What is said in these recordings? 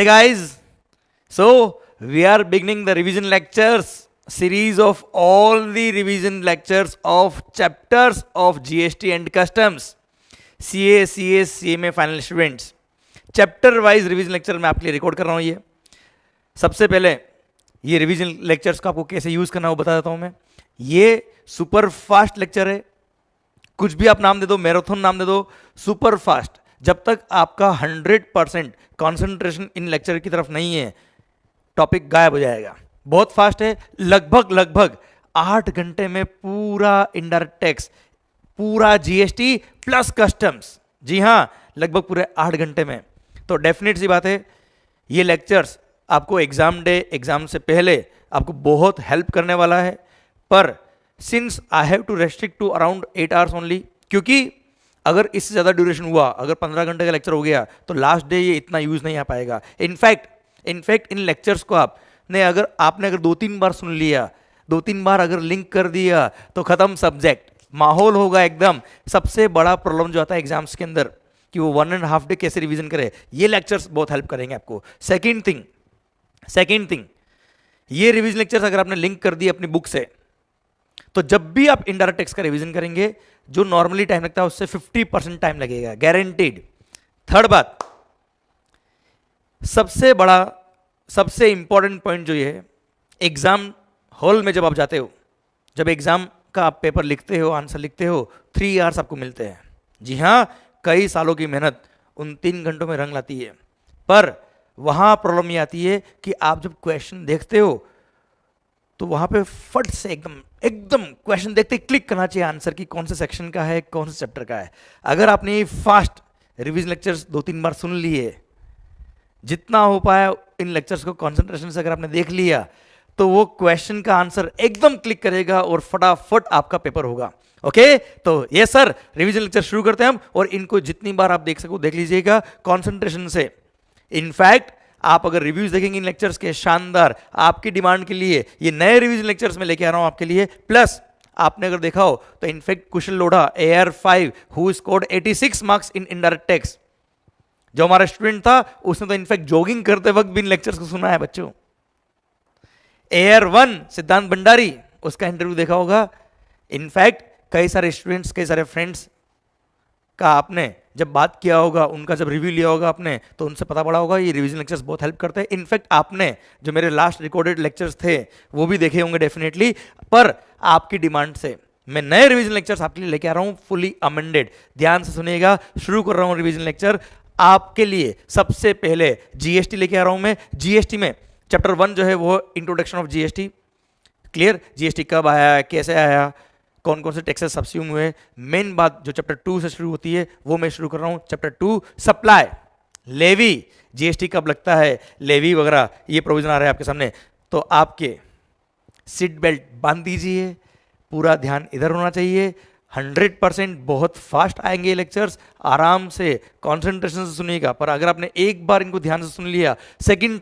Hey guys, so we are beginning the revision lectures series of all the revision lectures of chapters of GST and customs. CA, CS, CMA final students, chapter wise revision lecture मैं आपके लिए record कर रहा हूँ। ये सबसे पहले ये रिवीजन लेक्चर्स को आपको कैसे यूज करना है वो बता देता हूँ मैं। ये सुपर फास्ट लेक्चर है, कुछ भी आप नाम दे दो, मैराथन नाम दे दो, सुपर फास्ट। जब तक आपका 100% कॉन्सेंट्रेशन इन लेक्चर की तरफ नहीं है, टॉपिक गायब हो जाएगा। बहुत फास्ट है, लगभग 8 घंटे में पूरा इनडायरेक्ट टैक्स, पूरा जीएसटी प्लस कस्टम्स। जी हाँ, लगभग पूरे 8 घंटे में। तो डेफिनेट सी बात है, ये लेक्चर्स आपको एग्जाम डे, एग्जाम से पहले आपको बहुत हेल्प करने वाला है। पर since I have to restrict to around 8 hours only, क्योंकि अगर इससे ज़्यादा ड्यूरेशन हुआ, अगर 15 घंटे का लेक्चर हो गया तो लास्ट डे ये इतना यूज़ नहीं आ पाएगा। इनफैक्ट इन लेक्चर्स को आपने अगर 2-3 बार सुन लिया, 2-3 बार अगर लिंक कर दिया तो ख़त्म सब्जेक्ट, माहौल होगा एकदम। सबसे बड़ा प्रॉब्लम जो आता है एग्जाम्स के अंदर कि वो 1.5 डे कैसे रिवीजन करे, ये लेक्चर्स बहुत हेल्प करेंगे आपको। सेकेंड थिंग, ये रिवीजन लेक्चर्स अगर आपने लिंक कर दिए अपनी बुक से, तो जब भी आप इनडायरेक्ट टैक्स का रिवीजन करेंगे, जो नॉर्मली टाइम लगता है उससे 50% टाइम लगेगा, गारंटीड। थर्ड बात, सबसे बड़ा, सबसे इंपॉर्टेंट पॉइंट जो ये है, एग्जाम हॉल में जब आप जाते हो, जब एग्जाम का आप पेपर लिखते हो, आंसर लिखते हो, 3 आवर्स आपको मिलते हैं। जी हाँ, कई सालों की मेहनत उन 3 घंटों में रंग लाती है। पर वहां प्रॉब्लम ये आती है कि आप जब क्वेश्चन देखते हो तो वहां पे फट से एकदम क्वेश्चन देखते ही क्लिक करना चाहिए आंसर की, कौन से सेक्शन का है, कौन से चैप्टर का है। अगर आपने ये फास्ट रिवीजन लेक्चर्स 2-3 बार सुन लिए, जितना हो पाया इन लेक्चर्स को कंसंट्रेशन से अगर आपने देख लिया, तो वो क्वेश्चन का आंसर एकदम क्लिक करेगा और फटाफट आपका पेपर होगा। ओके, तो ये सर रिवीजन लेक्चर शुरू करते हैं हम, और इनको जितनी बार आप देख सको देख लीजिएगा कंसंट्रेशन से। इनफैक्ट आप अगर रिव्यूज देखेंगे इन लेक्चर्स के, शानदार, आपकी डिमांड के लिए ये नए रिवीजन लेक्चर्स में लेके आ रहा हूं आपके लिए। प्लस आपने अगर देखा हो तो in fact Kusal Lodha AR5 who scored 86 marks in indirect tax, जो हमारा स्टूडेंट था, उसने तो इनफैक्ट जॉगिंग करते वक्त भी इन लेक्चर्स को सुना है बच्चों। AR1 सिद्धांत भंडारी, उसका इंटरव्यू देखा होगा। इनफैक्ट कई सारे स्टूडेंट्स, कई सारे फ्रेंड्स का आपने जब बात किया होगा, उनका जब रिव्यू लिया होगा आपने, तो उनसे पता पड़ा होगा ये रिवीजन लेक्चर्स बहुत हेल्प करते हैं। इनफैक्ट आपने जो मेरे लास्ट रिकॉर्डेड लेक्चर्स थे वो भी देखे होंगे डेफिनेटली। पर आपकी डिमांड से मैं नए रिवीजन लेक्चर्स आपके लिए लेके आ रहा हूं, फुली अमेंडेड। ध्यान से सुनिएगा, शुरू कर रहा हूं रिवीजन लेक्चर आपके लिए। सबसे पहले जीएसटी लेके आ रहा हूं मैं। जीएसटी में चैप्टर 1 जो है वो introduction of GST, clear, GST कब आया, कैसे आया, कौन कौन से टैक्सेस सब्स्यूम हुए। मेन बात जो चैप्टर 2 से शुरू होती है वो मैं शुरू कर रहा हूं। चैप्टर 2 सप्लाई, लेवी, जीएसटी कब लगता है, लेवी वगैरह, ये प्रोविजन आ रहा है आपके सामने। तो आपके सीट बेल्ट बांध दीजिए, पूरा ध्यान इधर होना चाहिए। 100% बहुत फास्ट आएंगे ये लेक्चर्स, आराम से कॉन्सेंट्रेशन से सुनिएगा। पर अगर आपने एक बार इनको ध्यान से सुन लिया, सेकेंड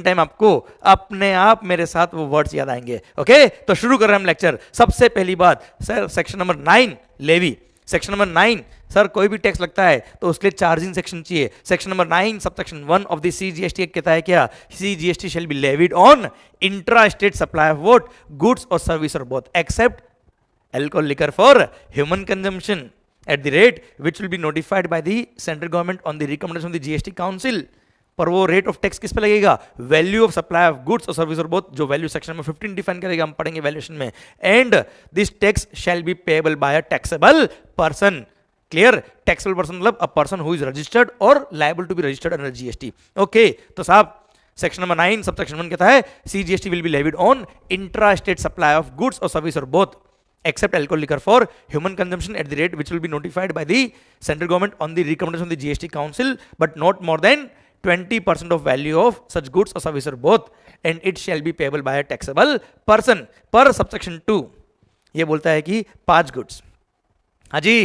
टाइम आपको अपने आप मेरे साथ वो वर्ड्स याद आएंगे। ओके, तो शुरू कर रहे हैं हम लेक्चर। सबसे पहली बात sir, section number 9 levy. Section number 9 sir, कोई भी टैक्स लगता है तो उसके लिए चार्जिंग सेक्शन चाहिए। Section number 9 subsection 1 of the CGST act कहता है क्या, CGST shall be levied on intra state supply of what, goods और सर्विस और both, except alcohol liquor for human consumption at the rate which will be notified by the central government on the recommendation of the GST council। पर वो rate of tax किस पे लगेगा, value of supply of goods और service और both, जो value section में 15 define करेगा, हम पढ़ेंगे वैल्यूएशन में। And this tax shall be payable by a taxable person, clear, taxable person मतलब a person who is registered or liable to be registered under GST. Okay, तो साहब section number 9 subsection 1 कहता है CGST will be levied on intra state supply of goods और service और both, except alcohol liquor for human consumption at the rate which will be notified by the central government on the recommendation of the GST council, but not more than 20% of value of such goods or service or both, and it shall be payable by a taxable person। पर subsection 2 ये बोलता है कि 5 goods, हाँ जी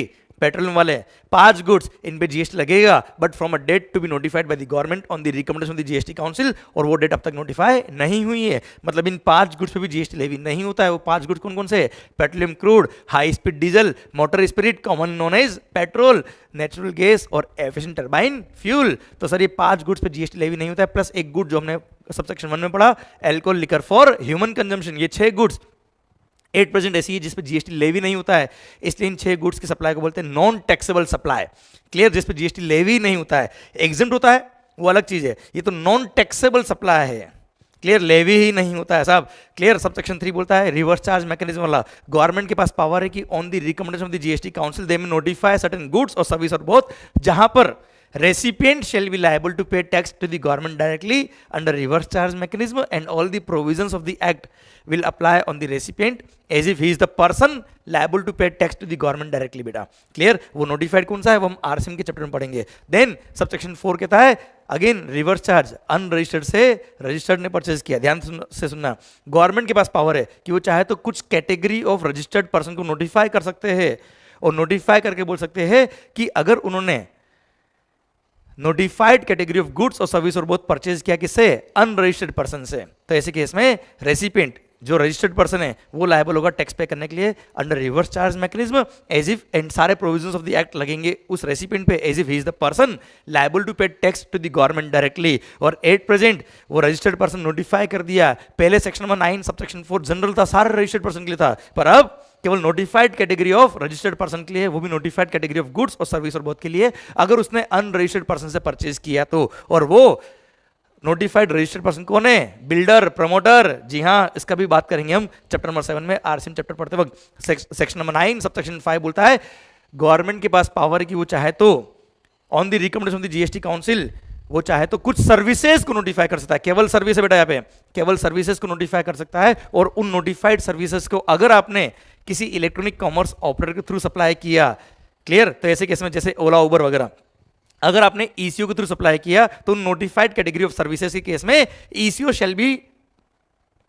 petroleum वाले 5 goods in पे GST लगेगा, but from a date to be notified by the government on the recommendation of the GST council, और वो डेट अब तक नोटिफाई नहीं हुई है। मतलब इन 5 गुड्स पे भी जीएसटी लेवी नहीं होता है। वो 5 गुड्स कौन कौन से? Petroleum crude, high speed diesel, motor spirit common known as petrol, natural gas और एफिशिएंट टरबाइन फ्यूल। तो सर ये 5 गुड्स पे जीएसटी लेवी नहीं होता है, प्लस एक गुड जो हमने सबसेक्शन 1 में पढ़ा, alcohol liquor for human consumption. ये 6 गुड्स 8% ऐसी है जिस पे जीएसटी लेवी नहीं होता है, इसलिए इन 6 गुड्स की सप्लाई को बोलते हैं नॉन टैक्सेबल सप्लाई। क्लियर? जिस पे जीएसटी लेवी नहीं होता है, एग्जेम्प्ट होता है वो अलग चीज है, ये तो नॉन टैक्सेबल सप्लाई है। क्लियर? लेवी ही नहीं होता है साहब। क्लियर? सबसेक्शन 3 बोलता है रिवर्स चार्ज मैकेनिज्म वाला, गवर्नमेंट के पास पावर है कि on the recommendation of the GST council they may notify certain goods और सर्विस और बोथ, जहां पर recipient shall be liable to pay tax to the government directly under reverse charge mechanism, and all the provisions of the act will apply on the recipient as if he is the person liable to pay tax to the government directly। बेटा clear? वो notified कौन सा है वो हम RCM के chapter में पढ़ेंगे। देन सबसेक्शन 4 कहता है अगेन रिवर्स चार्ज अनरजिस्टर्ड से रजिस्टर्ड ने परचेज किया। ध्यान से सुनना, गवर्नमेंट के पास पावर है कि वो चाहे तो कुछ कैटेगरी ऑफ रजिस्टर्ड पर्सन को नोटिफाई कर सकते हैं, और नोटिफाई करके बोल सकते हैं कि अगर उन्होंने नोटिफाइड कैटेगरी ऑफ गुड्स और सर्विस और बहुत परचेज किया किससे? अनरजिस्टर्ड पर्सन से, तो ऐसे केस में रेसिपिएंट जो रजिस्टर्ड पर्सन है वो लायबल होगा टैक्स पे करने के लिए under reverse charge mechanism as if, and सारे प्रोविजंस ऑफ द एक्ट लगेंगे उस रेसिपिएंट पे as if he is the person liable to pay tax to the government directly. और एट प्रेजेंट वो रजिस्टर्ड पर्सन नोटिफाई कर दिया। पहले section number 9 subsection 4 general था, सारे रजिस्टर्ड पर्सन के लिए था, पर अब केवल notified category of registered person के लिए, वो भी नोटिफाइड कैटेगरी ऑफ गुड्स और सर्विस और बोथ के लिए, अगर उसने अनरजिस्टर्ड पर्सन से परचेज किया तो। और वो नोटिफाइड रजिस्टर्ड पर्सन कौन है? Builder, promoter. जी हाँ, इसका भी बात करेंगे हम चैप्टर नंबर 7 में, आरसीएम चैप्टर पढ़ते वक्त। सेक्शन नंबर 9 सबसेक्शन 5 बोलता है गवर्नमेंट के पास पावर है कि वो चाहे तो on the recommendation of the GST council वो चाहे तो कुछ सर्विसेज को नोटिफाई कर सकता है। केवल सर्विस है बेटा, यहाँ पे केवल सर्विसेज को नोटिफाई कर सकता है, और उन नोटिफाइड सर्विसेज को अगर आपने किसी इलेक्ट्रॉनिक कॉमर्स ऑपरेटर के थ्रू सप्लाई किया, क्लियर, तो ऐसे केस में जैसे ओला उबर वगैरह, अगर आपने ईसीओ के थ्रू सप्लाई किया तो नोटिफाइड कैटेगरी ऑफ सर्विसेज के केस में ECO shall be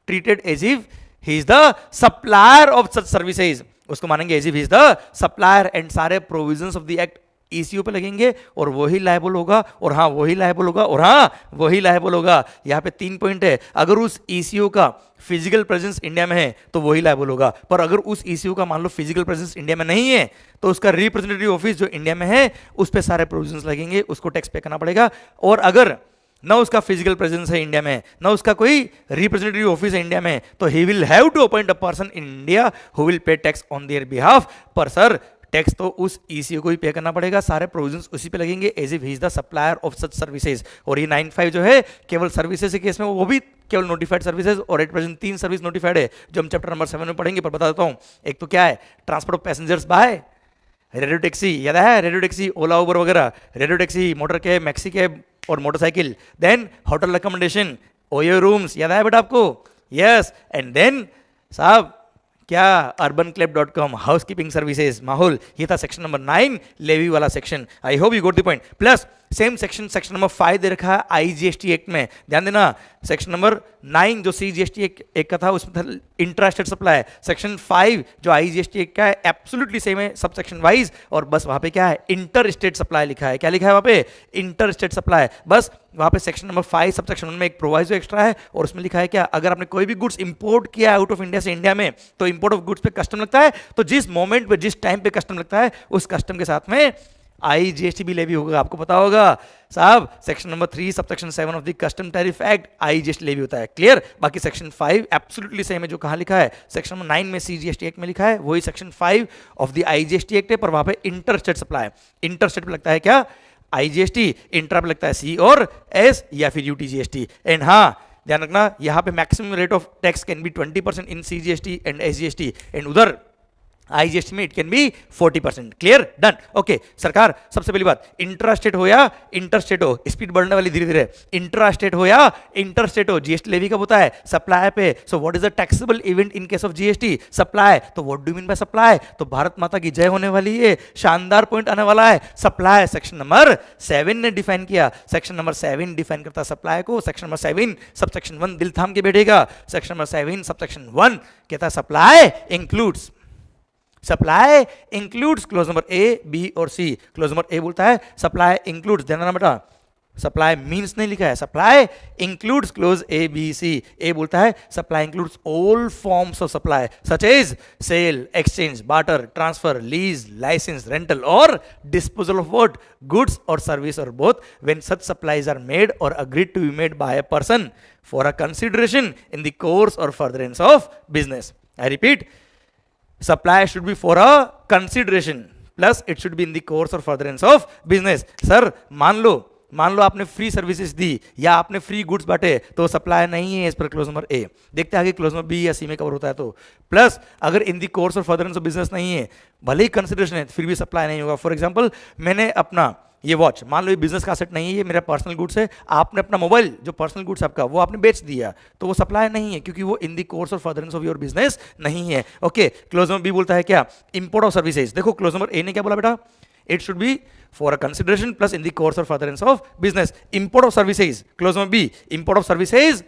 treated as if he is the supplier of such services, उसको मानेंगे as if he is the supplier, and सारे provisions of the act ECO पे लगेंगे और वही लायबल होगा, और हाँ वही लायबल होगा, और हाँ वही लायबल होगा। यहाँ पे 3 पॉइंट है, अगर उस ईसीओ का फिजिकल प्रेजेंस इंडिया में है तो वही लायबल होगा, पर अगर उस ईसीओ का मान लो फिजिकल प्रेजेंस इंडिया में नहीं है तो उसका रिप्रेजेंटेटिव ऑफिस जो इंडिया में है उस पे सारे प्रोविजंस लगेंगे, उसको टैक्स पे करना पड़ेगा। और अगर ना उसका फिजिकल प्रेजेंस है इंडिया में, ना उसका कोई रिप्रेजेंटेटिव ऑफिस है इंडिया में, तो he will have to appoint a person in India who will pay tax on their behalf. पर सर टैक्स तो उस ईसीओ को ही पे करना पड़ेगा, सारे प्रोविजंस उसी पे लगेंगे as if he is the supplier of such services. और ये 9.5 जो है केवल सर्विसेज के केस में वो भी केवल नोटिफाइड सर्विसेज, और एट प्रेजेंट 3 सर्विस नोटिफाइड है जो हम चैप्टर नंबर 7 में पढ़ेंगे। पर बता देता हूँ, एक तो क्या है, transport of passengers by radio taxi, याद है रेडियो टैक्सी, ओला उबर वगैरह, radio taxi, motor cab, maxi cab और motorcycle. Then hotel recommendation, OYO rooms, याद है बेटा आपको? यस। एंड देन साहब क्या, urbanclub.com, हाउस कीपिंग सर्विसेज, माहौल। ये था सेक्शन नंबर 9 लेवी वाला section. I hope you got the point. Plus same section number 5 दे रखा है आईजीएसटी एक्ट में, ध्यान देना। सेक्शन नंबर 9 जो सीजीएसटी एक्ट का था उसमें था इंट्रा स्टेट सप्लाई, सेक्शन 5 जो आईजीएसटी एक्ट का है एब्सोल्युटली सेम है सब सेक्शन वाइज, और बस वहां पे क्या है, इंटर स्टेट सप्लाई लिखा है। क्या लिखा है वहां पे? Inter state supply. बस वहां पे सेक्शन नंबर 5 सब सेक्शन 1 में एक प्रोवाइजो एक्स्ट्रा है, और उसमें लिखा है क्या, अगर आपने कोई भी गुड्स इंपोर्ट किया आउट ऑफ इंडिया से इंडिया में तो इंपोर्ट ऑफ गुड्स पे कस्टम लगता है, तो जिस मोमेंट पे जिस टाइम पे कस्टम लगता है उस कस्टम के साथ में आईजीएसटी भी लेवी होगा। आपको पता होगा साहब, section number 3 subsection 7 of the custom tariff act IGST levy होता है। क्लियर? बाकी सेक्शन 5 एब्सोल्युटली सेम है, जो कहां लिखा है सेक्शन नंबर 9 में सीजीएसटी एक्ट में लिखा है वही section 5 of the IGST act है, पर वहां पे inter state supply, inter state पे लगता है क्या, आईजीएसटी, इंट्रा पे लगता है सी और एस या फिर यूटीजीएसटी। एंड हाँ ध्यान रखना, यहाँ पे maximum rate of tax can be 20% in CGST and SGST, and उधर आईजीएसटी में it can be 40%। Clear? Done. Okay सरकार, सबसे पहली बात, इंट्रा स्टेट हो या इंटर स्टेट हो, स्पीड बढ़ने वाली धीरे धीरे, इंट्रा स्टेट हो या इंटर स्टेट हो, जीएसटी लेवी कब होता है? सप्लाई पे। So what is the taxable event in case of GST? Supply. तो what do mean by supply? तो भारत माता की जय होने वाली है, शानदार पॉइंट आने वाला है। सप्लाई सेक्शन नंबर 7 ने डिफाइन किया, सेक्शन नंबर 7 डिफाइन करता है सप्लाई को। सेक्शन नंबर 7 सबसेक्शन 1 दिल थाम के बैठेगा, सेक्शन नंबर 7 सबसेक्शन 1 कहता है supply includes supply includes clause number A, B और सी। क्लोज नंबर ए बोलता है सप्लाई इंक्लूड्स, ध्यान रखना बेटा, सप्लाई मीन्स नहीं लिखा है, supply includes clause A B C. A बोलता है supply includes all forms of supply such as sale, exchange, barter, transfer, lease, licence, rental or disposal of what, goods और service और both when such supplies are made or agreed to be made by a person for a consideration in the course or furtherance of business. I repeat, supply should be for a consideration plus it should be in the course or furtherance of business। Sir मान लो आपने free services दी या आपने free goods बांटे तो supply नहीं है इस पर क्लोज नंबर ए। देखते हैं आगे क्लोज नंबर बी या सी में कवर होता है तो प्लस अगर in the course or furtherance of business नहीं है, भले ही कंसिडरेशन है फिर भी सप्लाई नहीं होगा। फॉर एग्जांपल मैंने अपना ये वॉच, मान लो ये बिजनेस का असेट नहीं है, ये मेरा पर्सनल गुड्स है, आपने अपना मोबाइल जो पर्सनल गुड्स आपका वो आपने बेच दिया तो वो सप्लाई नहीं है क्योंकि वो इन the course or furtherance of your business नहीं है। ओके, क्लोज नंबर बी बोलता है क्या, इंपोर्ट ऑफ सर्विसेज। देखो क्लोज नंबर ए ने क्या बोला बेटा, it should be for a consideration plus in the course or furtherance of business। import of services, close number B, import of services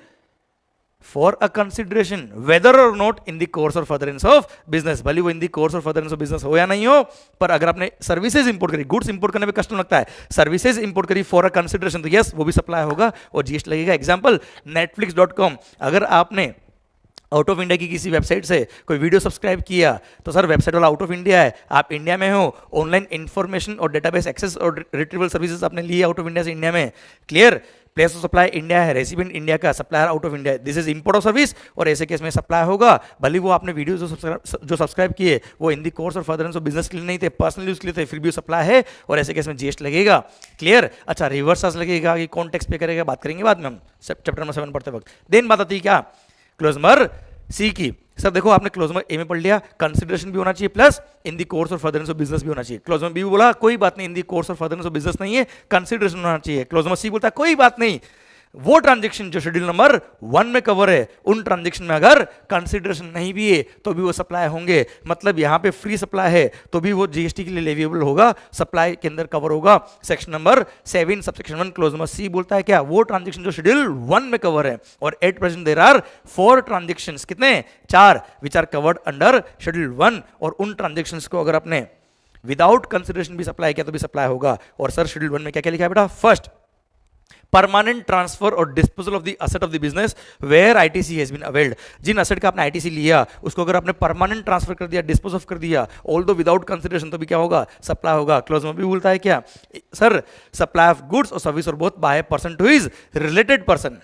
for a consideration whether or not in the course or furtherance of business। भले वो in the course or furtherance of business हो या नहीं हो, पर अगर आपने services import करी, गुड्स इंपोर्ट करने में कष्ट लगता है, सर्विसेज इंपोर्ट करी फॉर अ कंसिडरेशन तो यस वो भी सप्लाई होगा और जीएसटी लगेगा। एग्जांपल netflix.com, अगर आपने आउट ऑफ इंडिया की किसी वेबसाइट से कोई वीडियो सब्सक्राइब किया तो सर वेबसाइट वाला आउट ऑफ इंडिया है, आप इंडिया में हो, ऑनलाइन इंफॉर्मेशन और डेटाबेस एक्सेस और रिट्रीवल सर्विसेज आपने लिए आउट ऑफ इंडिया से इंडिया में, clear, place of supply India है, रेसिपिएंट इंडिया का, supplier out of India, this is import of service और ऐसे केस में सप्लाई होगा। भले वो आपने वीडियो जो सब्सक्राइब किए वो इन the course or furtherance of business के लिए नहीं थे, पर्सनल यूज के लिए थे, फिर भी सप्लाई है और ऐसे केस में जीएसटी लगेगा। क्लियर, अच्छा रिवर्स चार्ज लगेगा कि कौन टैक्स पे करेगा बात करेंगे बाद में हम चैप्टर नंबर 7 पढ़ते वक्त। देन बात आती है क्या, क्लोज नंबर सी की। सर देखो आपने क्लोज नंबर ए में पढ़ लिया, कंसिडरेशन भी होना चाहिए plus in the course or furtherance of business भी होना चाहिए। क्लोज नंबर बी बोला कोई बात नहीं, इन the course or furtherance of business नहीं है, कंसिडरेशन होना चाहिए। क्लोज नंबर सी बोलता है कोई बात नहीं, वो ट्रांजैक्शन जो शेड्यूल नंबर 1 में कवर है उन ट्रांजैक्शन में अगर कंसिडरेशन नहीं भी है तो भी वो सप्लाई होंगे। मतलब यहां पे फ्री सप्लाई है तो भी वो जीएसटी के लिए लेविएबल होगा, सप्लाई के अंदर कवर होगा। Section number 7 subsection 1 clause number C बोलता है क्या, वो ट्रांजैक्शन जो शेड्यूल 1 में कवर है और at present there are 4 transactions, कितने 4, which are covered under schedule 1 और उन ट्रांजैक्शंस को अगर आपने विदाउट कंसिडरेशन भी सप्लाई किया तो भी सप्लाई होगा। और सर शेड्यूल 1 में क्या क्या लिखा है बेटा, फर्स्ट परमानेंट ट्रांसफर और disposal of the asset of the business where ITC has been availed. जिन असेट का आपने आईटीसी लिया उसको अगर आपने परमानेंट ट्रांसफर कर दिया, डिस्पोज ऑफ कर दिया, ऑल्दो विदाउट कंसिडरेशन तो भी क्या होगा, सप्लाई होगा। क्लोज में भी बोलता है क्या, सर सप्लाई ऑफ गुड्स और सर्विस और both by person to his related person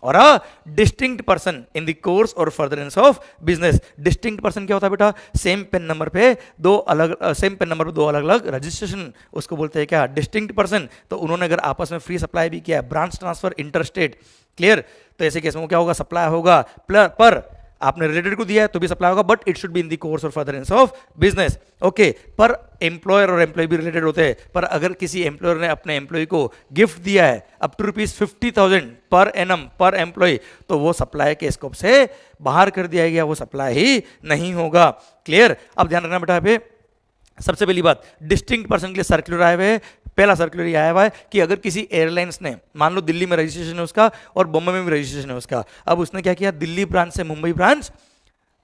or a distinct person in the course or furtherance of business. Distinct person क्या होता है बेटा, सेम पेन नंबर पे दो अलग अलग रजिस्ट्रेशन, उसको बोलते हैं क्या, डिस्टिंक्ट पर्सन। तो उन्होंने अगर आपस में फ्री सप्लाई भी किया, ब्रांच ट्रांसफर इंटरस्टेट, क्लियर, तो ऐसे केस में क्या होगा, सप्लाई होगा। पर आपने रिलेटेड को दिया है तो भी सप्लाई होगा, but it should be in the course or furtherance of business. Okay, per employer और एम्प्लॉय भी रिलेटेड होते हैं, पर अगर किसी एम्प्लॉयर ने अपने एम्प्लॉय को गिफ्ट दिया है अप टू ₹50,000 पर एनम पर एम्प्लॉय तो वो सप्लाई के स्कोप से बाहर कर दिया गया, वो सप्लाई ही नहीं होगा। क्लियर, अब ध्यान रखना बेटा पे सबसे पहली बात, डिस्टिंक्ट पर्सन के लिए सर्कुलर आए हुए हैं। पहला सर्कुलर ये आया हुआ है कि अगर किसी एयरलाइंस ने, मान लो दिल्ली में रजिस्ट्रेशन है उसका और बॉम्बे में भी रजिस्ट्रेशन है उसका, अब उसने क्या किया, दिल्ली ब्रांच से मुंबई ब्रांच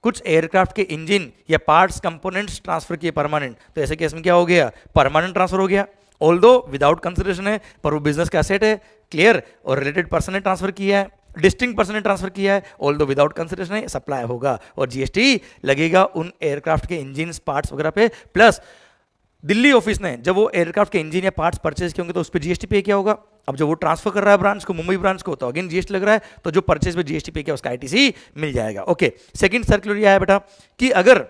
कुछ एयरक्राफ्ट के इंजन या पार्ट्स कंपोनेंट्स ट्रांसफर किए परमानेंट, तो ऐसे केस में क्या हो गया, परमानेंट ट्रांसफर हो गया, ऑल्दो विदाउट कंसिडरेशन है पर वो बिजनेस का एसेट है। क्लियर, और रिलेटेड पर्सन ने ट्रांसफर किया है, डिस्टिंक्ट पर्सन ने ट्रांसफर किया है, ऑल्दो विदाउट कंसिडरेशन है, सप्लाई होगा और जीएसटी लगेगा उन एयरक्राफ्ट के इंजन पार्ट्स वगैरह पे। प्लस दिल्ली ऑफिस ने जब वो एयरक्राफ्ट के इंजन या पार्ट्स परचेज किए होंगे तो उस पर जीएसटी पे किया होगा। अब जब वो ट्रांसफर कर रहा है ब्रांच को, मुंबई ब्रांच को, तो अगेन जीएसटी लग रहा है, तो जो परचेज पे जीएसटी पे किया उसका आईटीसी मिल जाएगा। ओके, सेकंड सर्कुलर ये आया बेटा कि अगर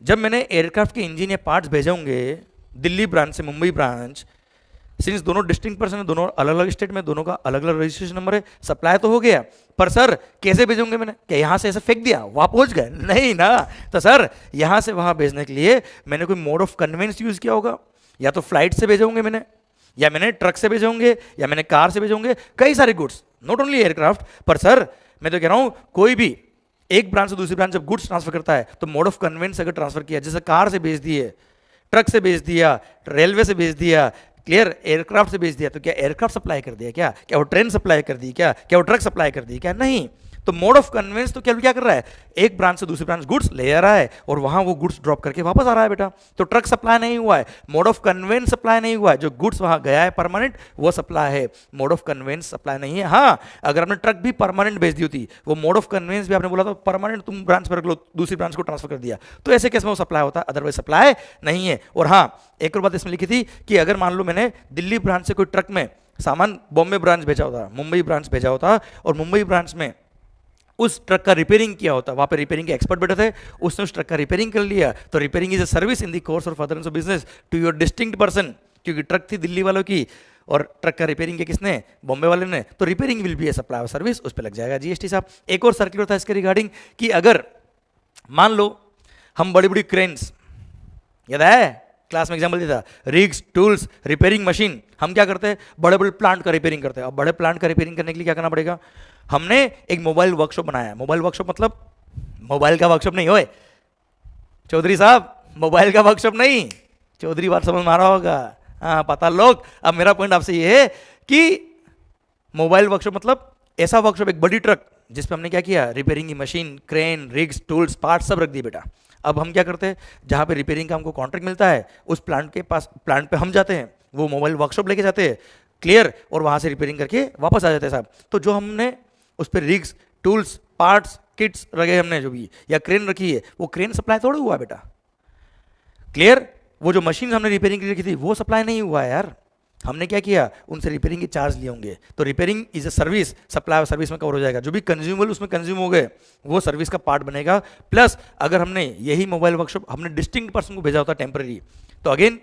जब मैंने एयरक्राफ्ट के इंजन या पार्ट्स भेजे होंगे दिल्ली ब्रांच से मुंबई ब्रांच, सिंस दोनों डिस्टिंक्ट पर्सन है, दोनों अलग अलग स्टेट में, दोनों का अलग अलग रजिस्ट्रेशन नंबर है, सप्लाई तो हो गया, पर सर कैसे भेजूंगे मैंने, क्या यहाँ से ऐसे फेंक दिया वहाँ पहुँच गए, नहीं ना। तो सर यहाँ से वहाँ भेजने के लिए मैंने कोई मोड ऑफ कन्वेंस यूज किया होगा, या तो फ्लाइट से भेजे होंगे मैंने, या मैंने ट्रक से भेजे होंगे, या मैंने कार से भेजे होंगे, कई सारे गुड्स, नॉट ओनली एयरक्राफ्ट। पर सर मैं तो कह रहा हूँ कोई भी एक ब्रांच से दूसरी ब्रांच जब गुड्स ट्रांसफर करता है तो मोड ऑफ कन्वेंस अगर ट्रांसफर किया, जैसे कार से भेज दिए, ट्रक से भेज दिया, रेलवे से भेज दिया, क्लियर, एयरक्राफ्ट से भेज दिया, तो क्या एयरक्राफ्ट सप्लाई कर दिया, क्या वो ट्रेन सप्लाई कर दी, क्या वो ट्रक सप्लाई कर दी, क्या नहीं। तो मोड ऑफ कन्वेंस तो क्या कर रहा है, एक ब्रांच से दूसरी ब्रांच गुड्स ले आ रहा है और वहां वो गुड्स ड्रॉप करके वापस आ रहा है बेटा। तो ट्रक सप्लाई नहीं हुआ है, मोड ऑफ कन्वेंस सप्लाई नहीं हुआ है, जो गुड्स वहां गया है परमानेंट वो सप्लाई है, मोड ऑफ कन्वेंस सप्लाई नहीं है। हाँ, अगर आपने ट्रक भी परमानेंट भेज दी होती, वो मोड ऑफ कन्वेंस भी आपने बोला था परमानेंट तुम ब्रांच पर रख लो, दूसरी ब्रांच को ट्रांसफर कर दिया, तो ऐसे केस में वो सप्लाई होता है, अदरवाइज सप्लाई नहीं है। और हाँ, एक और बात इसमें लिखी थी कि अगर मान लो मैंने दिल्ली ब्रांच से कोई ट्रक में सामान बॉम्बे ब्रांच भेजा होता, मुंबई ब्रांच भेजा होता, और मुंबई ब्रांच में उस ट्रक का रिपेयरिंग किया होता, वहां पे रिपेयरिंग के एक्सपर्ट बैठे थे, उसने उस ट्रक का रिपेयरिंग कर लिया, तो repairing is a service in the course of furtherance of business to your distinct person, क्योंकि ट्रक थी दिल्ली वालों की और ट्रक का रिपेयरिंग किया किसने, बॉम्बे वाले ने, तो repairing will be A supply of service, उस पर लग जाएगा जीएसटी साहब। एक और सर्कुलर था इसके रिगार्डिंग कि अगर मान लो हम बड़ी बड़ी क्रेन्स, याद है क्लास में एग्जाम्पल दिया था, रिग्स, टूल्स, रिपेयरिंग मशीन, हम क्या करते हैं, बड़े बड़े प्लांट का रिपेयरिंग करते हैं। अब बड़े प्लांट का रिपेयरिंग करने के लिए क्या करना पड़ेगा, हमने एक मोबाइल वर्कशॉप बनाया। मोबाइल वर्कशॉप मतलब मोबाइल का वर्कशॉप नहीं होए चौधरी साहब, मोबाइल का वर्कशॉप नहीं, चौधरी बात समझ में आ रहा होगा, हाँ पता लोग। अब मेरा पॉइंट आपसे ये है कि मोबाइल वर्कशॉप मतलब ऐसा वर्कशॉप, एक बड़ी ट्रक जिसपे हमने क्या किया, रिपेयरिंग की machine, crane, rigs, tools, part सब रख दिए बेटा। अब हम क्या करते हैं, जहाँ पे रिपेयरिंग का हमको कॉन्ट्रैक्ट मिलता है उस प्लांट के पास, प्लांट पे हम जाते हैं, वो मोबाइल वर्कशॉप लेके जाते हैं, क्लियर, और वहाँ से रिपेयरिंग करके वापस आ जाते हैं साहब। तो जो हमने उस पर रिग्स, टूल्स, पार्ट्स, किट्स रखे हमने जो भी, या क्रेन रखी है, वो क्रेन सप्लाई थोड़ा हुआ बेटा, क्लियर। वो जो मशीन हमने रिपेयरिंग की रखी थी वो सप्लाई नहीं हुआ है यार, हमने क्या किया, उनसे रिपेयरिंग के चार्ज लिए होंगे। तो repairing is a service, supply of service में कवर हो जाएगा, जो भी कंज्यूमेबल उसमें कंज्यूम हो गए वो सर्विस का पार्ट बनेगा। प्लस अगर हमने यही मोबाइल वर्कशॉप हमने डिस्टिंक्ट पर्सन को भेजा होता टेम्पररी, तो अगेन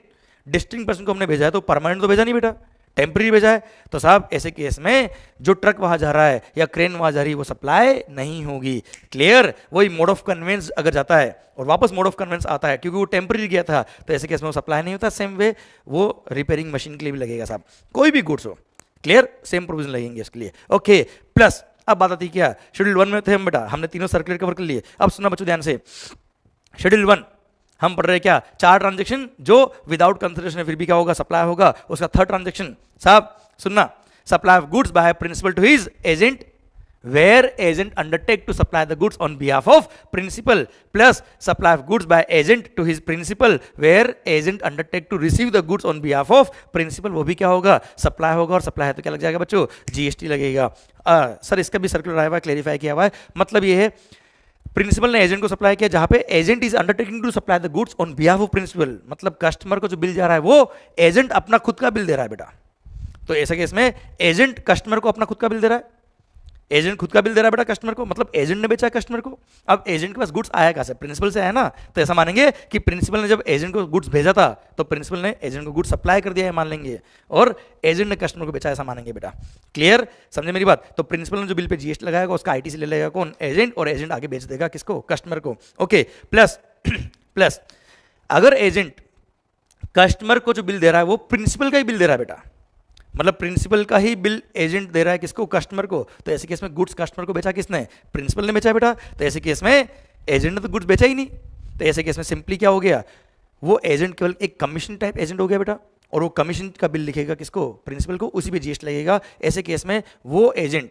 डिस्टिंक्ट पर्सन को हमने भेजा है, तो परमानेंट तो भेजा नहीं बेटा, टेम्पररी भेजा है, तो साहब ऐसे केस में जो ट्रक वहां जा रहा है या क्रेन वहां जा रही है वो सप्लाई नहीं होगी, क्लियर। वही मोड ऑफ कन्वेंस अगर जाता है और वापस मोड ऑफ कन्वेंस आता है क्योंकि वो टेम्पररी गया था, तो ऐसे केस में वो सप्लाई नहीं होता। सेम वे वो रिपेयरिंग मशीन के लिए भी लगेगा साहब, कोई भी गुड्स हो, क्लियर, सेम प्रोविजन लगेंगे इसके लिए, ओके। प्लस अब बात आती है क्या, शेड्यूल 1 में थे हम बेटा, हमने तीनों सर्कुलर कवर कर लिए। अब सुना बच्चों ध्यान से, शेड्यूल 1 हम पढ़ रहे हैं क्या, 4 ट्रांजेक्शन जो विदाउट कंसिडरेशन फिर भी क्या होगा, सप्लाई होगा। उसका थर्ड ट्रांजेक्शन साहब सुनना, supply of goods by principal to his agent, where agent undertake to supply the goods on behalf of principal, plus supply of goods by agent to his principal, where agent undertake to receive the goods on behalf of principal, वो भी क्या होगा, supply होगा। और supply है तो क्या लग जाएगा बच्चों, जीएसटी लगेगा। सर इसका भी सर्कुलर आया हुआ है, क्लेरिफाई किया हुआ है, मतलब ये है प्रिंसिपल ने एजेंट को सप्लाई किया, जहां पे agent is undertaking to supply the goods on behalf of principal, मतलब कस्टमर को जो बिल जा रहा है वो एजेंट अपना खुद का बिल दे रहा है बेटा। तो ऐसा केस में एजेंट कस्टमर को अपना खुद का बिल दे रहा है, एजेंट खुद का बिल दे रहा है बेटा कस्टमर को, मतलब एजेंट ने बेचा है कस्टमर को। अब एजेंट के पास गुड्स आया कहां से, प्रिंसिपल से आया ना, तो ऐसा मानेंगे कि प्रिंसिपल ने जब एजेंट को गुड्स भेजा था तो प्रिंसिपल ने एजेंट को गुड्स सप्लाई कर दिया है मान लेंगे, और एजेंट ने कस्टमर को बेचा ऐसा मानेंगे बेटा, क्लियर, समझे मेरी बात। तो प्रिंसिपल ने जो बिल पे जीएसटी लगाएगा उसका आईटीसी ले लेगा कौन, एजेंट, और एजेंट आगे बेच देगा किसको, कस्टमर को, ओके। प्लस प्लस अगर एजेंट कस्टमर को जो बिल दे रहा है वो प्रिंसिपल का ही बिल दे रहा है बेटा, मतलब प्रिंसिपल का ही बिल एजेंट दे रहा है किसको, कस्टमर को, तो ऐसे केस में गुड्स कस्टमर को बेचा किसने, प्रिंसिपल ने बेचा बेटा। तो ऐसे केस में एजेंट ने तो गुड्स बेचा ही नहीं, तो ऐसे केस में सिंपली क्या हो गया, वो एजेंट केवल एक कमीशन टाइप एजेंट हो गया बेटा, और वो कमीशन का बिल लिखेगा किसको, प्रिंसिपल को, उसी पे जीएसटी लगेगा। ऐसे केस में वो एजेंट,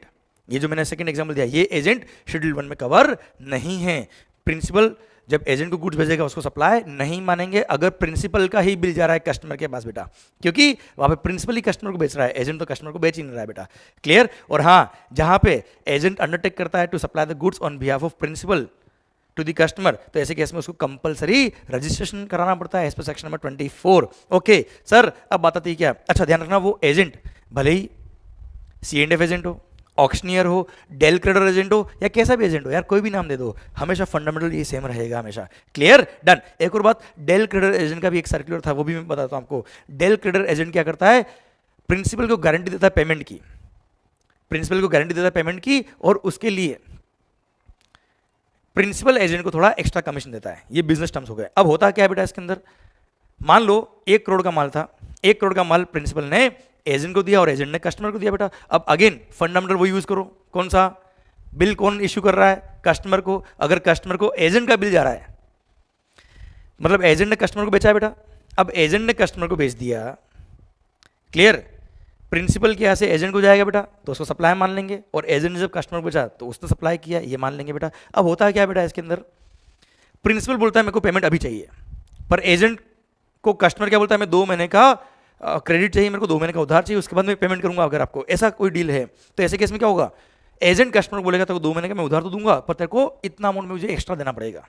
ये जो मैंने सेकंड एग्जांपल दिया, ये एजेंट शेड्यूल 1 में कवर नहीं है। प्रिंसिपल जब एजेंट को गुड्स भेजेगा उसको सप्लाई नहीं मानेंगे अगर प्रिंसिपल का ही बिल जा रहा है कस्टमर के पास बेटा, क्योंकि वहां पे प्रिंसिपल ही कस्टमर को बेच रहा है, एजेंट तो कस्टमर को बेच ही नहीं रहा है बेटा, क्लियर। और हाँ, जहां पे एजेंट अंडरटेक करता है to supply the goods on behalf of principal to the customer, तो ऐसे केस में उसको कंपलसरी रजिस्ट्रेशन कराना पड़ता है as per section number 24, okay. Sir अब बात आती है क्या, अच्छा ध्यान रखना, वो एजेंट भले ही C&F एजेंट हो, ऑक्शनियर हो, डेल क्रेडर एजेंट हो, या कैसा भी एजेंट हो यार, कोई भी नाम दे दो, हमेशा फंडामेंटल ये सेम रहेगा हमेशा, क्लियर, डन। एक और बात, डेल क्रेडर एजेंट का भी एक सर्कुलर था, वो भी मैं बताता हूं आपको। डेल क्रेडर एजेंट क्या करता है, प्रिंसिपल को गारंटी देता है पेमेंट की, प्रिंसिपल को गारंटी देता है पेमेंट की, और उसके लिए प्रिंसिपल एजेंट को थोड़ा एक्स्ट्रा कमीशन देता है, ये बिजनेस टर्म्स हो गए। अब होता क्या है बेटा इसके अंदर, मान लो 1 करोड़ का माल था, 1 करोड़ का माल प्रिंसिपल ने एजेंट को दिया और एजेंट ने कस्टमर को दिया बेटा। अब अगेन फंडामेंटल वो यूज करो, कौन सा बिल कौन इश्यू कर रहा है, कस्टमर को। अगर कस्टमर को एजेंट का बिल जा रहा है, मतलब एजेंट ने कस्टमर को बेचा है बेटा, अब एजेंट ने कस्टमर को बेच दिया, क्लियर, प्रिंसिपल के यहाँ से एजेंट को जाएगा बेटा तो उसको सप्लाई मान लेंगे, और एजेंट ने जब कस्टमर को बेचा तो उसने सप्लाई किया, ये मान लेंगे बेटा। अब होता है क्या बेटा इसके अंदर, प्रिंसिपल बोलता है मेरे को पेमेंट अभी चाहिए, पर एजेंट को कस्टमर क्या बोलता है मैं 2 महीने का क्रेडिट चाहिए, मेरे को 2 महीने का उधार चाहिए, उसके बाद मैं पेमेंट करूंगा अगर आपको, ऐसा कोई डील है। तो ऐसे केस में क्या होगा, एजेंट कस्टमर को बोलेगा तेरे को 2 महीने का मैं उधार तो दूंगा, पर तेरे को इतना अमाउंट में मुझे एक्स्ट्रा देना पड़ेगा,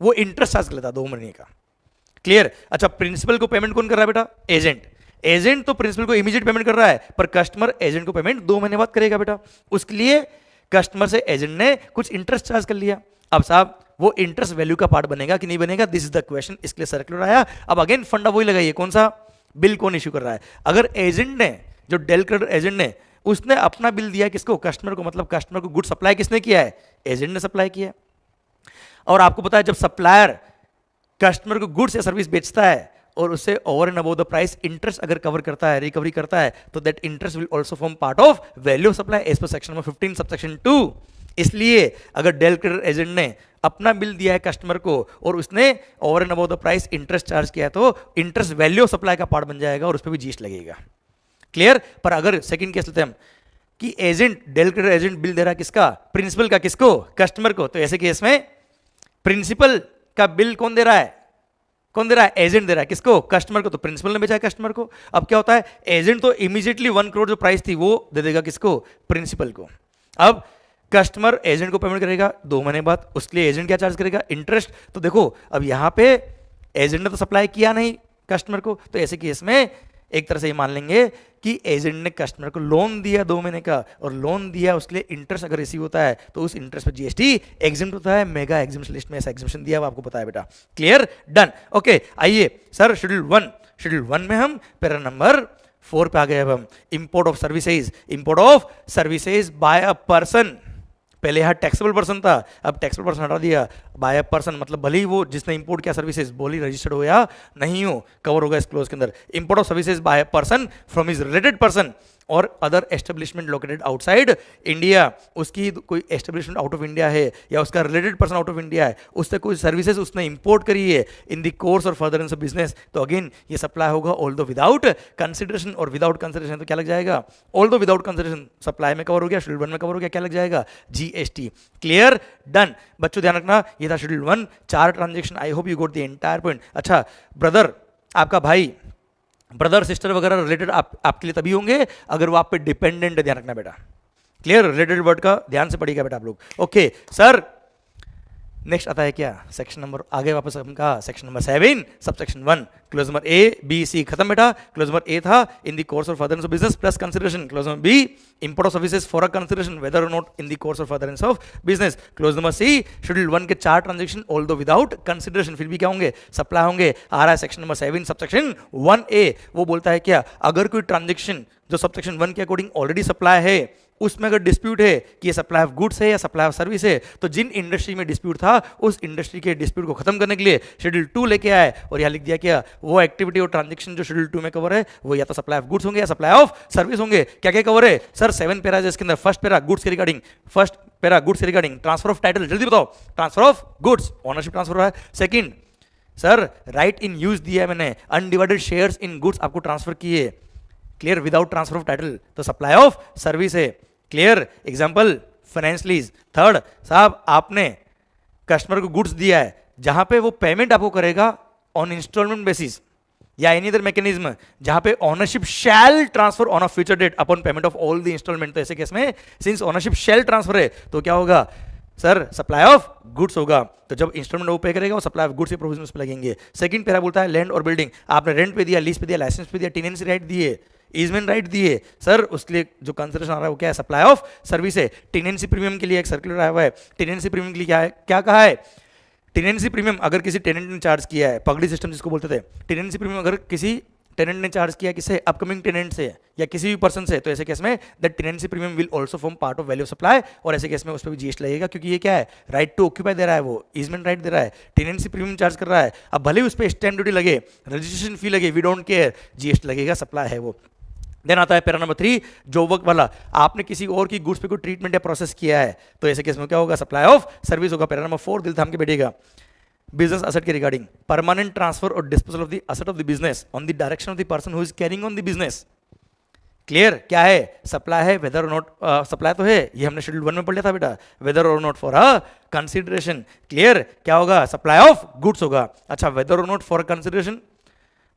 वो इंटरेस्ट चार्ज लेता है 2 महीने का। क्लियर। अच्छा, प्रिंसिपल को पेमेंट कौन कर रहा है बेटा, एजेंट। एजेंट तो प्रिंसिपल को इमीडिएट पेमेंट कर रहा है, पर कस्टमर एजेंट को पेमेंट 2 महीने बाद करेगा बेटा। उसके लिए कस्टमर से एजेंट ने कुछ इंटरेस्ट चार्ज कर लिया। अब साहब वो इंटरेस्ट वैल्यू का पार्ट बनेगा कि नहीं बनेगा, दिस इज द क्वेश्चन। इसके लिए सर्कुलर आया। अब अगेन फंडा वही लगाइए, कौन सा बिल कौन इश्यू कर रहा है। अगर एजेंट ने, जो डेल क्रेडिट एजेंट ने, उसने अपना बिल दिया किसको, कस्टमर को, मतलब कस्टमर को गुड सप्लाई किसने किया है, एजेंट ने सप्लाई किया। और आपको पता है जब सप्लायर कस्टमर को गुड्स या सर्विस बेचता है और उससे over and above the price interest अगर कवर करता है, रिकवरी करता है, तो that interest will also form part of value of supply as per section number 15 subsection 2। इसलिए अगर डेल क्रेडिट एजेंट ने अपना बिल दिया है कस्टमर को और उसने over and above the price interest charge किया है, तो इंटरेस्ट वैल्यू ऑफ सप्लाई का पार्ट बन जाएगा और उस पर भी जीएसटी लगेगा। क्लियर। पर अगर सेकंड केस लेते हैं हम कि agent, del credit agent bill दे रहा है किसका, प्रिंसिपल का, किसको, कस्टमर को, तो ऐसे केस में प्रिंसिपल का बिल कौन दे रहा है, कौन दे रहा है, एजेंट दे रहा है किसको, कस्टमर को। तो प्रिंसिपल ने बेचा है कस्टमर को। अब क्या होता है, एजेंट तो इमीडिएटली 1 करोड़ जो प्राइस थी वो दे देगा किसको, प्रिंसिपल को। अब कस्टमर एजेंट को पेमेंट करेगा 2 महीने बाद, उसके लिए एजेंट क्या चार्ज करेगा, इंटरेस्ट। तो देखो अब यहां पे एजेंट ने तो सप्लाई किया नहीं कस्टमर को, तो ऐसे केस में एक तरह से ये मान लेंगे कि एजेंट ने कस्टमर को लोन दिया 2 महीने का, और लोन दिया उसके लिए इंटरेस्ट अगर रिसीव होता है तो उस इंटरेस्ट पर जीएसटी एग्जिम्ट होता है। मेगा एग्जिम्शन लिस्ट में ऐसा एग्जिम्शन दिया हुआ आपको पता है बेटा। Clear, done. ओके, आइए सर शेड्यूल 1 में हम पैरा नंबर 4 पे आ गए। अब हम import of services, import of services by a person. पहले यहाँ टैक्सेबल पर्सन था, अब टैक्सेबल पर्सन हटा दिया, बाय अ पर्सन मतलब भले ही वो जिसने इंपोर्ट किया सर्विसेज बोली रजिस्टर्ड हो या नहीं हो, कवर होगा इस क्लोज के अंदर। Import of services by a person from his related person or other establishment located outside India. उसकी कोई एस्टेब्लिशमेंट आउट ऑफ इंडिया है या उसका related person out of India है, उससे कोई सर्विसेज उसने इंपोर्ट करी है in the course or furtherance of business, तो अगेन ये सप्लाई होगा ऑल्दो विदाउट कंसिडरेशन। और विदाउट कंसिडरेशन तो क्या लग जाएगा, ऑल्दो विदाउट कंसिडरेशन सप्लाई में कवर हो गया, शेड्यूल 1 में कवर हो गया, क्या लग जाएगा, जीएसटी। Clear, done. बच्चों ध्यान रखना, ये था schedule 1, 4 transaction. I hope you got the entire point. अच्छा, ब्रदर, आपका भाई, ब्रदर सिस्टर वगैरह रिलेटेड आपके लिए तभी होंगे अगर वो आप पे डिपेंडेंट है, ध्यान रखना बेटा। क्लियर, रिलेटेड वर्ड का ध्यान से पढ़िएगा बेटा आप लोग। ओके सर, नेक्स्ट आता है क्या, सेक्शन नंबर, आगे वापस हम कहा section number 7 subsection 1, clause number A B C खत्म बेटा। क्लोज नंबर ए था in the course of furtherance of business plus consideration. Clause number B import of services for a consideration whether और not in the course of furtherance of business. Clause number C schedule 1 के 4 transaction although without consideration, फिर भी क्या होंगे, supply होंगे। आ रहा है section number 7 subsection 1A, वो बोलता है क्या, अगर कोई ट्रांजेक्शन जो सबसेक्शन 1 के अकॉर्डिंग ऑलरेडी सप्लाई है, उसमें अगर डिस्प्यूट है कि ये सप्लाई ऑफ गुड्स है या सप्लाई ऑफ सर्विस है, तो जिन इंडस्ट्री में डिस्प्यूट था उस इंडस्ट्री के डिस्प्यूट को खत्म करने के लिए शेड्यूल 2 लेके आए, और यहाँ लिख दिया क्या, वो एक्टिविटी और ट्रांजेक्शन जो शेड्यूल 2 में कवर है वो या तो सप्लाई ऑफ गुड्स होंगे या सप्लाई ऑफ सर्विस होंगे। क्या क्या कवर है सर, 7 पैरा है इसके अंदर। फर्स्ट पैरा गुड्स के रिगार्डिंग, फर्स्ट पैरा गुड्स के रिगार्डिंग ट्रांसफर ऑफ टाइटल, जल्दी बताओ, transfer of goods, ownership transfer हो रहा है। Second sir right in use दिया है मैंने, अनडिवाइडेड शेयर्स इन गुड्स आपको ट्रांसफर किए। Clear, without transfer of title तो सप्लाई ऑफ सर्विस है। Clear, example finance lease. Third साहब आपने कस्टमर को गुड्स दिया है जहां पे वो पेमेंट आपको करेगा ऑन इंस्टॉलमेंट बेसिस या एनी अदर मैकेनिज्म जहां पे ownership shall transfer on a future date upon payment of all the instalment. तो ऐसे केस में सिंस ओनरशिप शैल ट्रांसफर है तो क्या होगा सर, सप्लाई ऑफ गुड्स होगा। तो जब इंस्टॉलमेंट वो पे करेगा वो सप्लाई ऑफ गुड्स के प्रोविजन पे लगेंगे। सेकंड पैरा बोलता है लैंड और बिल्डिंग, आपने रेंट पे दिया, लीज पे दिया, लाइसेंस पे दिया, टेनेंसी राइट दिए, ईजमेंट राइट दिए, सर उसके लिए जो कंसिडरेशन आ रहा है वो क्या है, सप्लाई ऑफ सर्विस है। टेनेंसी प्रीमियम के लिए एक सर्कुलर आया हुआ है, टेनेंसी प्रीमियम के लिए क्या है, क्या कहा है, टेनेंसी प्रीमियम अगर किसी टेनेंट ने चार्ज किया है, पगड़ी सिस्टम जिसको बोलते थे, टेनेंसी प्रीमियम अगर किसी टेनेंट ने चार्ज किया किसे, अपकमिंग टेनेंट से या किसी भी पर्सन से, तो ऐसे केस में that tenancy premium will also form part of value of supply, और ऐसे केस में उस पर भी जीएसटी लगेगा क्योंकि ये क्या है, राइट टू ऑक्यूपाई दे रहा है, वो ईजमेंट राइट दे रहा है, टेनेंसी प्रीमियम चार्ज कर रहा है। अब भले उस पर स्टैम्प ड्यूटी लगे, रजिस्ट्रेशन फी लगे, वी डोंट केयर, जीएसटी लगेगा, सप्लाई है वो। देन आता है पैरा नंबर 3 जॉब वर्क वाला, आपने किसी और की गुड्स पे कोई ट्रीटमेंट या प्रोसेस किया है तो ऐसे केस में क्या होगा, सप्लाई ऑफ सर्विस होगा। पैरा नंबर 4 दिल थाम के बैठेगा, बिजनेस असेट के रिगार्डिंग, परमानेंट ट्रांसफर और disposal of the asset of the business on the direction of the person who is carrying on the business. Clear, क्या है, सप्लाई है, वेदर और नॉट, सप्लाई तो है, ये हमने शेड्यूल 1 में पढ़ लिया था बेटा, वेदर और not for a consideration. Clear, क्या होगा, सप्लाई ऑफ गुड्स होगा। अच्छा, वेदर और नॉट फॉर कंसिडरेशन,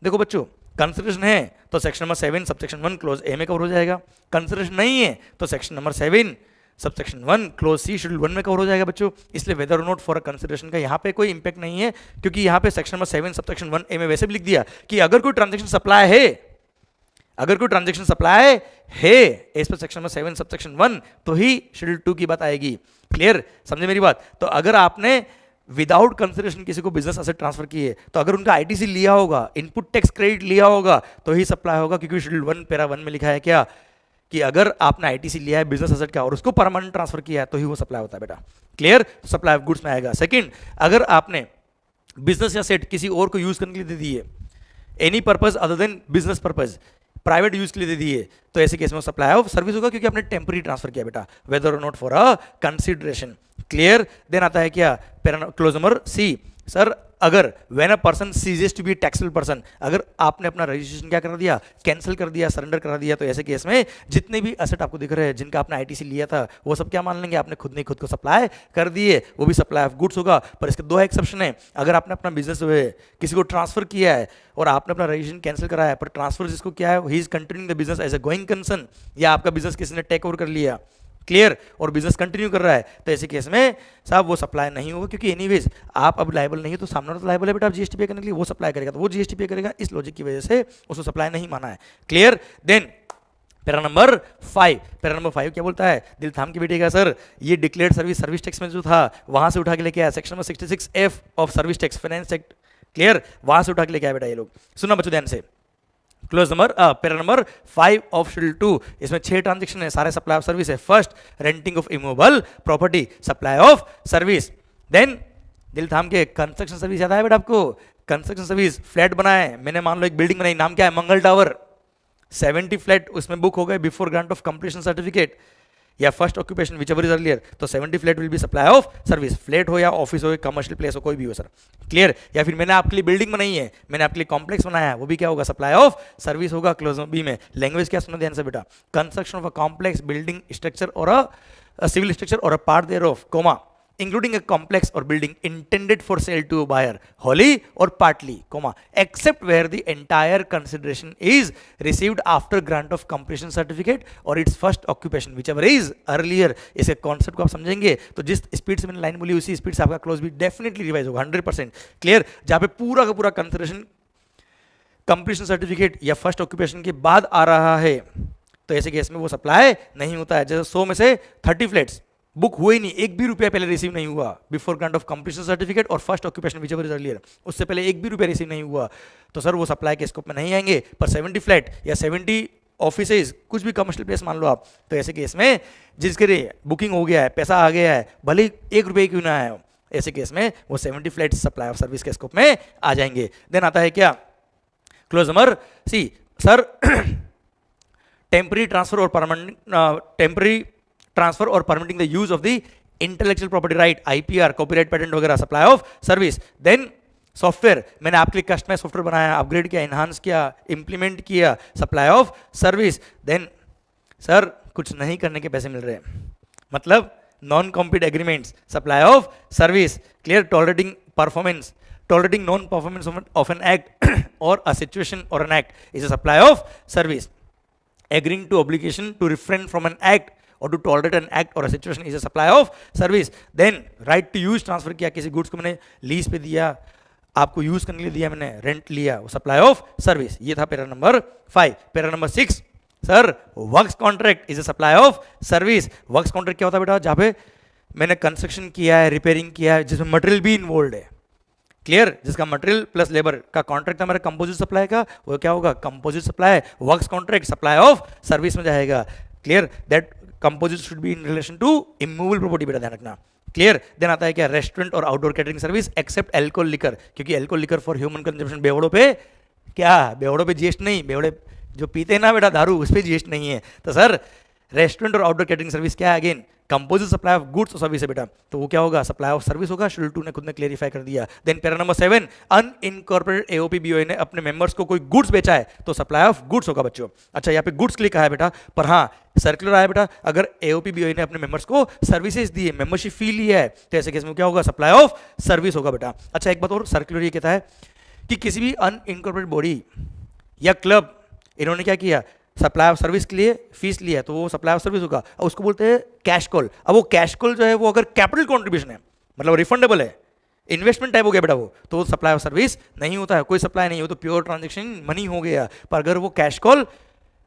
देखो बच्चों, कंसिडरेशन है तो section number 7 subsection 1 clause A में कवर हो जाएगा, कंसिडरेशन नहीं है तो section number 7 subsection 1 clause C schedule 1 में कवर हो जाएगा बच्चों। इसलिए वेदर और नॉट फॉर अ कंसिडरेशन का यहाँ पे कोई इंपैक्ट नहीं है, क्योंकि यहाँ पे सेक्शन नंबर 7 सबसेक्शन 1 ए में वैसे भी लिख दिया कि अगर कोई ट्रांजेक्शन सप्लाई है, अगर कोई ट्रांजेक्शन सप्लाई है as per section number 7 subsection 1 तो ही शेड्यूल 2 की बात आएगी। क्लियर, समझे मेरी बात। तो अगर आपने विदाउट कंसिडरेशन किसी को बिजनेस एसेट ट्रांसफर किए, तो अगर उनका आईटीसी लिया होगा, इनपुट टैक्स क्रेडिट लिया होगा, तो ही सप्लाई होगा, क्योंकि शेड्यूल 1 पैरा 1 में लिखा है क्या, कि अगर आपने आईटीसी लिया है बिजनेस एसेट का और उसको परमानेंट ट्रांसफर किया है तो ही वो सप्लाई होता है बेटा। क्लियर, सप्लाई ऑफ गुड्स में आएगा। सेकंड, अगर आपने बिजनेस या सेट किसी और को यूज करने के लिए दे दिए, any purpose other than business purpose, private use के लिए दे दिए, तो ऐसे केस में सप्लाई ऑफ सर्विस होगा, क्योंकि आपने टेम्पररी ट्रांसफर किया बेटा, वेदर और not for a consideration. Clear, then आता है क्या, क्लोज नंबर सी, सर अगर when a person ceases to be taxable person, अगर आपने अपना रजिस्ट्रेशन क्या कर दिया, कैंसिल कर दिया, सरेंडर करा दिया, तो ऐसे केस में जितने भी एसेट आपको दिख रहे हैं जिनका आपने आईटीसी लिया था, वो सब क्या मान लेंगे, आपने खुद ने खुद को सप्लाई कर दिए, वो भी सप्लाई ऑफ गुड्स होगा। पर इसके दो एक्सेप्शन है, अगर आपने अपना बिजनेस किसी को ट्रांसफर किया है और आपने अपना रजिस्ट्रेशन कैंसिल कराया है, पर ट्रांसफर जिसको क्या है, he is continuing the business as a going concern, या आपका बिजनेस किसी ने टेक ओवर कर लिया, क्लियर, और बिजनेस कंटिन्यू कर रहा है, तो ऐसे केस में साहब वो सप्लाई नहीं होगा, क्योंकि एनीवेज आप अब लायबल नहीं हो तो सामने तो लायबल है बेटा, आप जीएसटी पे करने के लिए, वो सप्लाई करेगा तो वो जीएसटी पे करेगा, इस लॉजिक की वजह से उसको सप्लाई नहीं माना है। Clear, then para number 5, para number 5 क्या बोलता है, दिल थाम के बैठेगा सर, ये डिक्लेयर्ड सर्विस, सर्विस टैक्स में जो था वहां से उठा के लेके आया, section number 66F of service tax finance act. Clear, वहां से उठा के लेके आया बेटा ये लोग, सुनना बच्चों ध्यान से। Clause number para number 5 of schedule 2, इसमें 6 ट्रांजेक्शन है, सारे सप्लाई ऑफ सर्विस है। First, renting of immovable property, supply of service. Then दिल थाम के, कंस्ट्रक्शन सर्विस याद है बेटा आपको, कंस्ट्रक्शन सर्विस, फ्लैट बनाए मैंने, मान लो एक बिल्डिंग बनाई, नाम क्या है, मंगल टावर, 70 फ्लैट उसमें बुक हो गए before grant of completion certificate या first occupation whichever is earlier, तो 70 flat will be supply of service, flat हो या ऑफिस हो, कमर्शियल प्लेस हो, कोई भी हो सर। क्लियर, या फिर मैंने आपके लिए बिल्डिंग बनाई है, मैंने आपके लिए कॉम्प्लेक्स बनाया है, वो भी क्या होगा, सप्लाई ऑफ सर्विस होगा। क्लोज बी में लैंग्वेज क्या सुना ध्यान से बेटा, construction of a complex building structure और अ सिविल स्ट्रक्चर और a part thereof, comma, including a complex or building intended for sale to a buyer wholly or partly, comma, except where the entire consideration is received after grant of completion certificate or its first occupation, whichever is earlier। इसे concept को आप समझेंगे तो जिस speed से मैंने line बोली उसी स्पीड से आपका क्लोज भी डेफिनेटली रिवाइज होगा 100%। क्लियर, जहां पे पूरा का पूरा कंसिडरेशन कंप्लीशन सर्टिफिकेट या फर्स्ट ऑक्यूपेशन के बाद आ रहा है, तो ऐसे केस में वो सप्लाई नहीं होता है। जैसे 100 में से 30 फ्लैट्स बुक हुए नहीं, एक भी रुपया पहले रिसीव नहीं हुआ before grant of completion certificate or first occupation whichever is earlier, उससे पहले एक भी रुपया रिसीव नहीं हुआ, तो सर वो सप्लाई के स्कोप में नहीं आएंगे। पर 70 फ्लैट या 70 ऑफिसेज, कुछ भी कमर्शियल प्लेस मान लो आप, तो ऐसे केस में जिसके लिए बुकिंग हो गया है, पैसा आ गया है, भले ही 1 रुपये क्यों ना आया हो, ऐसे केस में वो 70 फ्लैट सप्लाई ऑफ सर्विस के स्कोप में आ जाएंगे। देन आता है क्या, clause number C, sir temporary transfer or permanent, temporary transfer or permitting the use of the intellectual property right, IPR, copyright, patent वगैरह, supply of service. Then software, मैंने आपके लिए कस्टमाइज सॉफ्टवेयर बनाया, अपग्रेड किया, enhance किया, implement किया, supply of service. Then sir कुछ नहीं करने के पैसे मिल रहे हैं, मतलब non compete agreements, supply of service. Clear, tolerating performance, tolerating non-performance of an act or a situation or an act is a supply of service. Agreeing to obligation to refrain from an act or to tolerate an act or a situation is a supply of service. Then right to use transfer किया, किसी goods को मैंने lease पे दिया, आपको use करने के लिए दिया, मैंने रेंट लिया, वो सप्लाई ऑफ सर्विस। ये था para number 5। Para number 6, sir works contract is a supply of service. Works contract क्या होता है बेटा, जहाँ पे मैंने कंस्ट्रक्शन किया है, रिपेयरिंग किया है, जिसमें मटेरियल भी इन्वॉल्व है। क्लियर, जिसका मटेरियल प्लस लेबर का कॉन्ट्रैक्ट हमारे कंपोजिट सप्लाई का, वो क्या होगा, composite supply. Works contract supply of service में जाएगा। Clear, that composite should be in relation to immovable property, बेटा ध्यान रखना। क्लियर, देन आता है क्या, रेस्टोरेंट और outdoor catering service except alcohol liquor, क्योंकि alcohol liquor for human consumption, बेवड़ों पे क्या, बेवड़ों पे जीएसटी नहीं, बेवड़े जो पीते हैं ना बेटा दारू, उस पर जीएसटी नहीं है। तो सर रेस्टोरेंट और आउटडोर कैटरिंग सर्विस क्या है? Again composite supply of goods और सर्विस है बेटा, तो वो क्या होगा? सप्लाई ऑफ सर्विस होगा। शेड्यूल 2 ने खुद ने क्लेरिफाई कर दिया। Then para number 7, unincorporated AOP BOA ने अपने मेंबर्स को कोई गुड्स बेचा है तो सप्लाई ऑफ गुड्स होगा बच्चों। अच्छा यहाँ पे गुड्स के लिए कहा है बेटा, पर हाँ सर्कुलर आया बेटा, अगर एओपी बीओए ने अपने मेंबर्स को सर्विसेज दी है, मेंबरशिप फी ली है, तो ऐसे केस में क्या होगा? सप्लाई ऑफ सर्विस होगा बेटा। अच्छा एक बात और, सर्कुलर ये कहता है कि किसी भी अनइनकॉर्पोरेटेड बॉडी या क्लब इन्होंने क्या किया? सप्लाई ऑफ सर्विस के लिए फीस लिया है, तो वो सप्लाई ऑफ सर्विस होगा। और उसको बोलते हैं कैश कॉल। अब वो कैश कॉल जो है वो अगर कैपिटल कॉन्ट्रीब्यूशन है, मतलब रिफंडेबल है, इन्वेस्टमेंट टाइप हो गया बेटा वो, तो सप्लाई ऑफ सर्विस नहीं होता है, कोई सप्लाई नहीं हो, तो प्योर ट्रांजेक्शन मनी हो गया। पर अगर वो cash call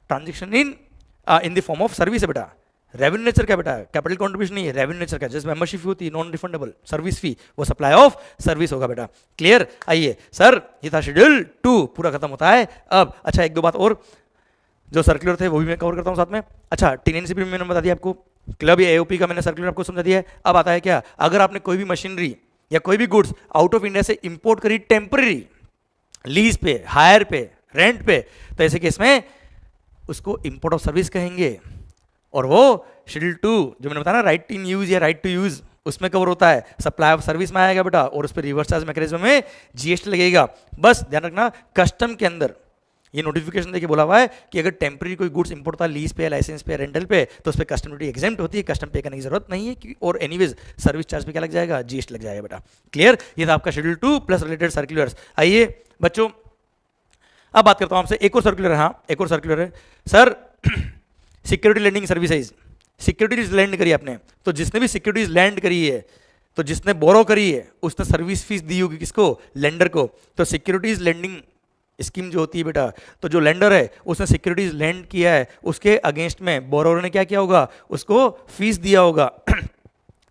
transaction in the form of service है बेटा, रेवेन्यू नेचर का बेटा, कैपिटल कॉन्ट्रीब्यूशन नहीं है, रेवेन्यू नेचर का, जैसे मेंबरशिप होती है नॉन रिफंडेबल सर्विस फी, वो सप्लाई ऑफ सर्विस होगा बेटा। क्लियर? आइए सर ये था शेड्यूल 2, पूरा खत्म होता है अब। अच्छा एक दो बात और जो सर्कुलर थे वो भी मैं कवर करता हूं साथ में। अच्छा टीएनसीपी में मैंने बता दिया आपको, क्लब या एओपी का मैंने सर्कुलर आपको समझा दिया है। अब आता है क्या? अगर आपने कोई भी मशीनरी या कोई भी गुड्स आउट ऑफ इंडिया से इंपोर्ट करी टेम्पररी, लीज पे, हायर पे, रेंट पे, तो ऐसे केस में उसको इंपोर्ट ऑफ सर्विस कहेंगे। और वो शेड्यूल 2 जो मैंने बताया ना, राइट इन यूज या राइट टू यूज, उसमें कवर होता है। सप्लाई ऑफ सर्विस में आएगा बेटा, और उस पर रिवर्स चार्ज मैकेनिज्म में जीएसटी लगेगा। बस ध्यान रखना कस्टम के अंदर ये नोटिफिकेशन देखिए बोला हुआ है कि अगर टेम्पररी कोई गुड्स इंपोर्ट होता है लीज पे, लाइसेंस पे, रेंटल पे, तो उस पर कस्टम ड्यूटी एग्जेम्प्ट होती है, कस्टम पे करने की जरूरत नहीं है कि, और एनीवेज सर्विस चार्ज पे क्या लग जाएगा? जीएसटी लग जाएगा बेटा। क्लियर? ये था आपका शेड्यूल 2 प्लस रिलेटेड सर्कुलर्स। आइए बच्चों अब बात करता हूं आपसे एक और सर्कुलर है। हाँ एक और सर्कुलर है sir, security lending services, securities lend करी आपने, तो जिसने भी सिक्योरिटीज लैंड करी है, तो जिसने बोरो करी है उसने सर्विस फीस दी होगी किसको? लेंडर को। तो सिक्योरिटीज लैंडिंग स्कीम जो होती है बेटा, तो जो लेंडर है उसने सिक्योरिटीज लैंड किया है, उसके अगेंस्ट में बोरोर ने क्या किया होगा? उसको फीस दिया होगा।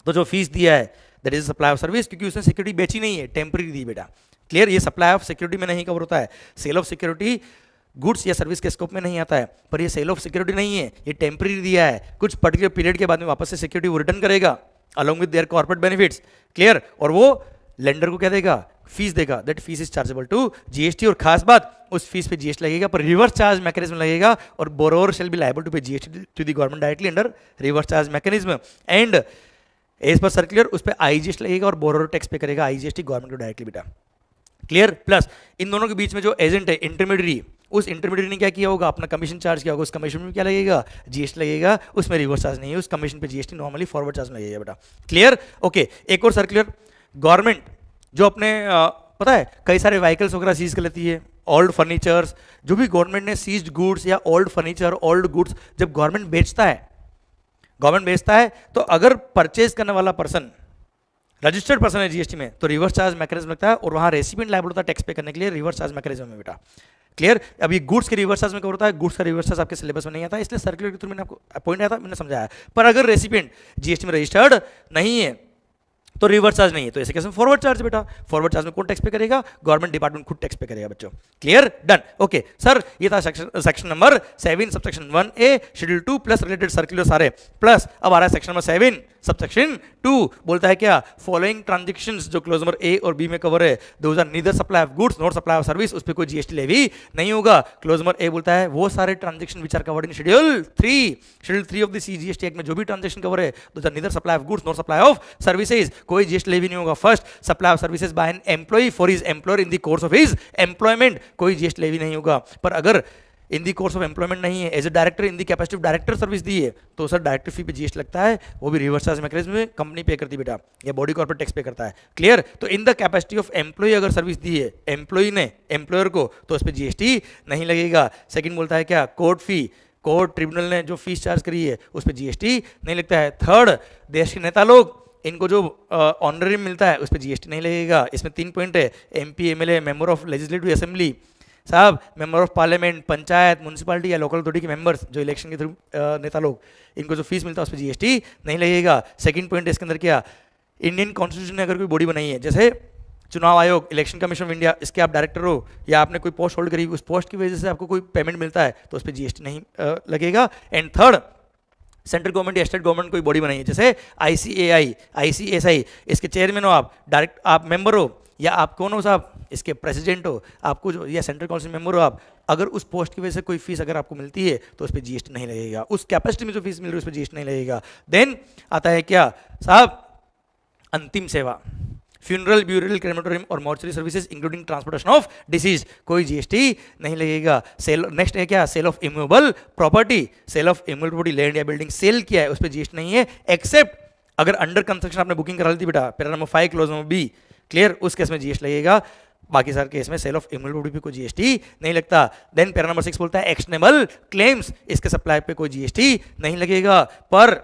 तो जो फीस दिया है that is supply of service, क्योंकि उसने सिक्योरिटी बेची नहीं है, टेम्पररी दी बेटा। क्लियर? ये सप्लाई ऑफ सिक्योरिटी में नहीं कवर होता है। सेल ऑफ सिक्योरिटी गुड्स या सर्विस के स्कोप में नहीं आता है, पर ये सेल ऑफ सिक्योरिटी नहीं है, ये टेम्पररी दिया है, कुछ पर्टिकुलर पीरियड के बाद में वापस से सिक्योरिटी वो रिटर्न करेगा along with their corporate benefits. Clear? और वो लेंडर को क्या देगा? फीस देगा। That fees is chargeable to GST. और खास बात, उस फीस पे जीएसटी लगेगा, पर रिवर्स चार्ज मैकेनिज्म लगेगा, और borrower shall be liable to pay GST to the government directly under reverse charge mechanism. And as per circular उस पर आईजीएसटी लगेगा और बोरोवर टैक्स पे करेगा आईजीएसटी गवर्नमेंट को डायरेक्टली बेटा। क्लियर? प्लस इन दोनों के बीच में जो एजेंट है इंटरमीडियरी, उस इंटरमीडियट ने क्या किया होगा? अपना कमीशन चार्ज किया होगा, उस कमीशन में क्या लगेगा? जीएसटी लगेगा, उसमें रिवर्स चार्ज नहीं है, उस कमीशन पे जीएसटी नॉर्मली फॉरवर्ड चार्ज लगेगा बेटा। क्लियर? ओके एक और सर्कुलर, गवर्नमेंट जो अपने पता है कई सारे व्हीकल्स वगैरह सीज कर लेती है, ओल्ड फर्नीचर्स, जो भी गवर्नमेंट ने सीज्ड गुड्स या ओल्ड फर्नीचर, ओल्ड गुड्स जब गवर्नमेंट बेचता है, तो अगर परचेज करने वाला पर्सन रजिस्टर्ड पर्सन है जीएसटी में, तो रिवर्स चार्ज मैकेनिज्म लगता है, और वहां रेसिपिएंट लायबल होता है टैक्स पे करने के लिए रिवर्स चार्ज मैकेनिज्म में बेटा। क्लियर? अभी गुड्स के रिवर्स चार्ज में कवर होता है, गुड्स का रिवर्स चार्ज आपके सिलेबस में नहीं आता है, इसलिए सर्कुलर के थ्रू मैंने आपको पॉइंट आया था, मैंने समझाया। पर अगर रेसिपिएंट जीएसटी में रजिस्टर्ड नहीं है तो रिवर्स चार्ज नहीं है, तो ऐसे कैसे फॉरवर्ड चार्ज बेटा। फॉरवर्ड चार्ज में कौन टैक्स पे करेगा? गवर्नमेंट डिपार्टमेंट खुद टैक्स पे करेगा बच्चों। क्लियर? डन। ओके सर ये था section number 7 subsection 1A schedule 2 plus related circular सारे। प्लस अब आ रहा है सेक्शन नंबर 7 सबसेक्शन 2, बोलता है क्या? फॉलोइंग ट्रांजेक्शंस जो क्लोज नंबर A और B में कवर है, those are neither supply of goods not supply of service, उस पर कोई जीएसटी लेवी नहीं होगा। क्लोज नंबर A बोलता है वो सारे transaction which are covered in schedule 3 of the CGST act में जो भी ट्रांजेक्शन कवर है, those are neither supply of goods not supply of services, कोई जीएसटी लेवी नहीं होगा। First, supply of services by an employ for his employer in the course of his employment, कोई GST levy नहीं होगा। पर अगर in the course of employment नहीं है, as a director in the capacity of director service दी है, तो सर डायरेक्टर फी पे जीएसटी लगता है, वो भी रिवर्स चार्ज मैकेनिज्म में कंपनी पे करती है बेटा, या बॉडी कॉर्पोरेट टैक्स पे करता है। क्लियर? तो in the capacity of employ अगर सर्विस दी है एम्प्लॉय ने एम्प्लॉयर को, तो उस पर जीएसटी नहीं लगेगा। सेकंड बोलता है क्या? कोर्ट फी, कोर्ट ट्रिब्यूनल ने जो फीस चार्ज करी है उस पर जीएसटी नहीं लगता है। थर्ड, देश के नेता लोग इनको जो ऑनररी मिलता है उस पर जीएसटी नहीं लगेगा। इसमें 3 पॉइंट है, MP, MLA, member of legislative assembly साहब, member of parliament, panchayat, municipality या लोकल अथॉरिटी के मेंबर्स जो इलेक्शन के थ्रू नेता लोग, इनको जो फीस मिलता है उस पर जीएसटी नहीं लगेगा। सेकंड पॉइंट इसके अंदर क्या? इंडियन कॉन्स्टिट्यूशन ने अगर कोई बॉडी बनाई है, जैसे चुनाव आयोग, इलेक्शन कमीशन ऑफ इंडिया, इसके आप डायरेक्टर हो या आपने कोई पोस्ट होल्ड करी, उस पोस्ट की वजह से आपको कोई पेमेंट मिलता है तो उस पर जीएसटी नहीं लगेगा। एंड थर्ड, सेंट्रल गवर्नमेंट या स्टेट गवर्नमेंट कोई बॉडी बनाई है, जैसे ICAI, ICSI, इसके चेयरमैन हो आप, डायरेक्ट आप मेंबर हो, या आप कौन हो साहब, इसके प्रेसिडेंट हो, आपको जो या सेंट्रल काउंसिल मेंबर हो आप, अगर उस पोस्ट की वजह से कोई फीस अगर आपको मिलती है तो उस पर जीएसटी नहीं लगेगा, उस कैपेसिटी में जो फीस मिल रही है उस पर जीएसटी नहीं लगेगा। देन आता है क्या साहब, अंतिम सेवा, फ्यूनरल, ब्यूरल, क्रेमेटोरियम और mortuary services including transportation of deceased, कोई जीएसटी नहीं लगेगा। सेल, नेक्स्ट है क्या, sale of immovable property, sale of immovable property, land या बिल्डिंग सेल किया है उस पर जीएसटी नहीं है, एक्सेप्ट अगर अंडर कंस्ट्रक्शन आपने बुकिंग करा ली थी बेटा, para number 5 clause number B, clear, उस केस में जीएसटी लगेगा। बाकी सारे केस में सेल ऑफ इमूवेबल प्रॉपर्टी पे कोई जीएसटी नहीं लगता। देन पैरा नंबर 6 बोलता है एक्शनेबल क्लेम्स, इसके सप्लाई पे कोई जीएसटी नहीं लगेगा, पर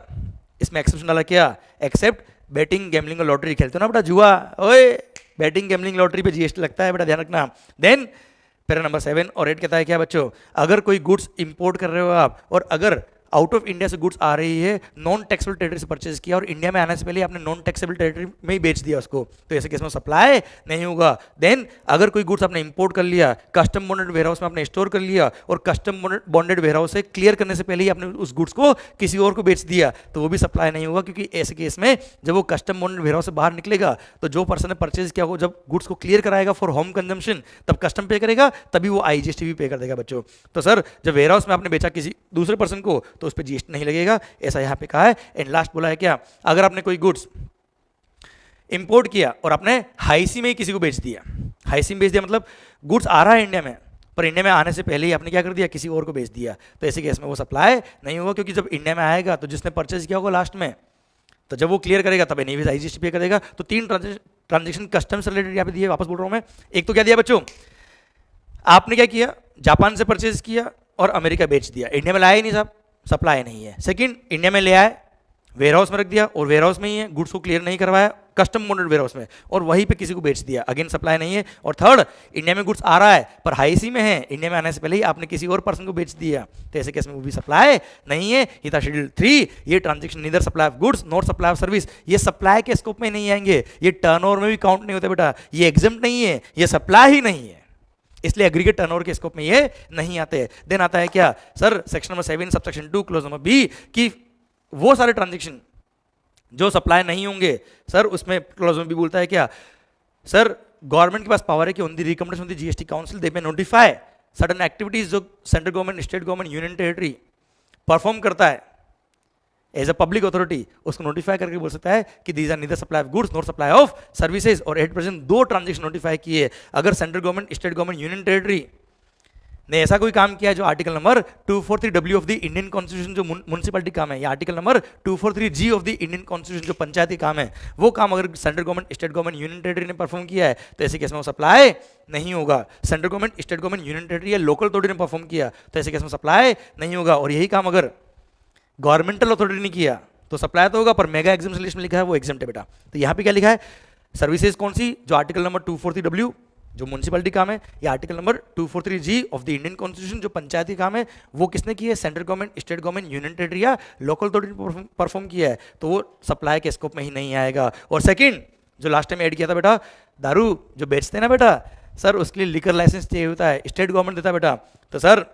इसमें एक्सेप्शन डाला क्या, एक्सेप्ट बैटिंग, गैम्बलिंग और लॉटरी खेलते हो ना बेटा, जुआ, ओए बैटिंग, गैम्बलिंग, लॉटरी पे जीएसटी लगता है बेटा, ध्यान रखना। देन पैरा नंबर 7 और 8 कहता है क्या बच्चों, अगर कोई गुड्स इंपोर्ट कर रहे हो आप और अगर आउट ऑफ इंडिया से गुड्स आ रही है, नॉन टैक्सेबल टेरिटरी से परचेज किया और इंडिया में आने से पहले आपने नॉन टैक्सेबल टेरिटरी में ही बेच दिया उसको, तो ऐसे केस में सप्लाई नहीं होगा। देन अगर कोई गुड्स आपने इंपोर्ट कर लिया, कस्टम बॉन्डेड वेयरहाउस में आपने स्टोर कर लिया और कस्टम बॉन्डेड वेयरहाउस से क्लियर करने से पहले ही आपने उस गुड्स को किसी और को बेच दिया, तो वो भी सप्लाई नहीं होगा, क्योंकि ऐसे केस में जब वो कस्टम बॉन्डेड वेयरहाउस से बाहर निकलेगा तो जो पर्सन ने परचेज किया होगा, जब गुड्स को क्लियर कराएगा फॉर होम कंजम्पशन, तब कस्टम पे करेगा, तभी वो आईजीएसटी भी पे कर देगा बच्चों। तो सर जब वेयरहाउस में आपने बेचा किसी दूसरे पर्सन को तो उस पर जीएसटी नहीं लगेगा, ऐसा यहां पे कहा है। एंड लास्ट बोला है क्या, अगर आपने कोई गुड्स इंपोर्ट किया और आपने हाईसी में ही किसी को बेच दिया, हाईसी में बेच दिया मतलब गुड्स आ रहा है इंडिया में, पर इंडिया में आने से पहले ही आपने क्या कर दिया, किसी और को बेच दिया, तो ऐसे केस में वो सप्लाई नहीं होगा, क्योंकि जब इंडिया में आएगा तो जिसने परचेज किया होगा लास्ट में, तो जब वो क्लियर करेगा तब एनीवेज आईजीएसटी पे करेगा। तो 3 ट्रांजेक्शन कस्टम से रिलेटेड यहाँ पे दिए, वापस बोल रहा हूँ मैं। एक तो क्या दिया बच्चों, आपने क्या किया, जापान से परचेज किया और अमेरिका बेच दिया, इंडिया में लाया ही नहीं साहब, सप्लाई नहीं है। सेकंड, इंडिया में ले आए, वेयरहाउस में रख दिया और वेयरहाउस में ही है, गुड्स को क्लियर नहीं करवाया कस्टम बॉन्डेड वेयरहाउस में और वहीं पे किसी को बेच दिया, अगेन सप्लाई नहीं है। और थर्ड, इंडिया में गुड्स आ रहा है पर हाईसी में है, इंडिया में आने से पहले ही आपने किसी और पर्सन को बेच दिया, तो ऐसे केस में वो भी सप्लाई नहीं है। ये था शेड्यूल 3, ये transaction neither supply of goods not supply of service, ये सप्लाई के स्कोप में नहीं आएंगे, ये टर्नओवर में भी काउंट नहीं होते बेटा, ये एग्जम्प्ट नहीं है, ये सप्लाई ही नहीं है, इसलिए एग्रीगेट टर्नओवर के स्कोप में ये नहीं आते। देन आता है क्या sir, section number 7 subsection 2 clause number B, कि वो सारे ट्रांजेक्शन जो सप्लाई नहीं होंगे सर, उसमें क्लोज में भी बोलता है क्या सर, गवर्नमेंट के पास पावर है कि on the recommendation of the GST council they may notify certain activities जो central government, state government, union territory perform करता है एज अ पब्लिक अथॉरिटी, उसको नोटिफाई करके बोल सकता है कि these are neither supply of goods not supply of services. और एट प्रेजेंट 2 ट्रांजेक्शन नोटिफाई किए, अगर central government, state government, union territory ने ऐसा कोई काम किया जो article number 243W of the Indian constitution जो म्युनिसिपैलिटी काम है, या article number 243G of the Indian constitution जो पंचायती काम है, वो काम अगर central government, state government, union territory ने परफॉर्म किया है तो ऐसे केस में वो सप्लाई नहीं होगा। Central government, state government, union territory या लोकल अथॉरिटी ने परफॉर्म किया तो ऐसे केस में सप्लाई नहीं होगा। और यही काम अगर गवर्नमेंटल अथॉरिटी ने किया तो सप्लाई तो होगा, पर मेगा एग्जाम्पशन लिस्ट में लिखा है वो एग्जाम्प्ट है बेटा। तो यहाँ पे क्या लिखा है, सर्विसेज कौन सी, जो आर्टिकल नंबर 243W जो म्युनिसिपैलिटी काम है, या article number 243G of the Indian constitution जो पंचायती काम है, वो किसने किया है, central government, state government, union territory या लोकल अथॉरिटी परफॉर्म किया है, तो वो सप्लाई के स्कोप में ही नहीं आएगा। और सेकंड, जो लास्ट टाइम ऐड किया था बेटा, दारू जो बेचते हैं ना बेटा सर, उसके लिए लिकर लाइसेंस चाहिए होता है, स्टेट गवर्नमेंट देता है बेटा, तो सर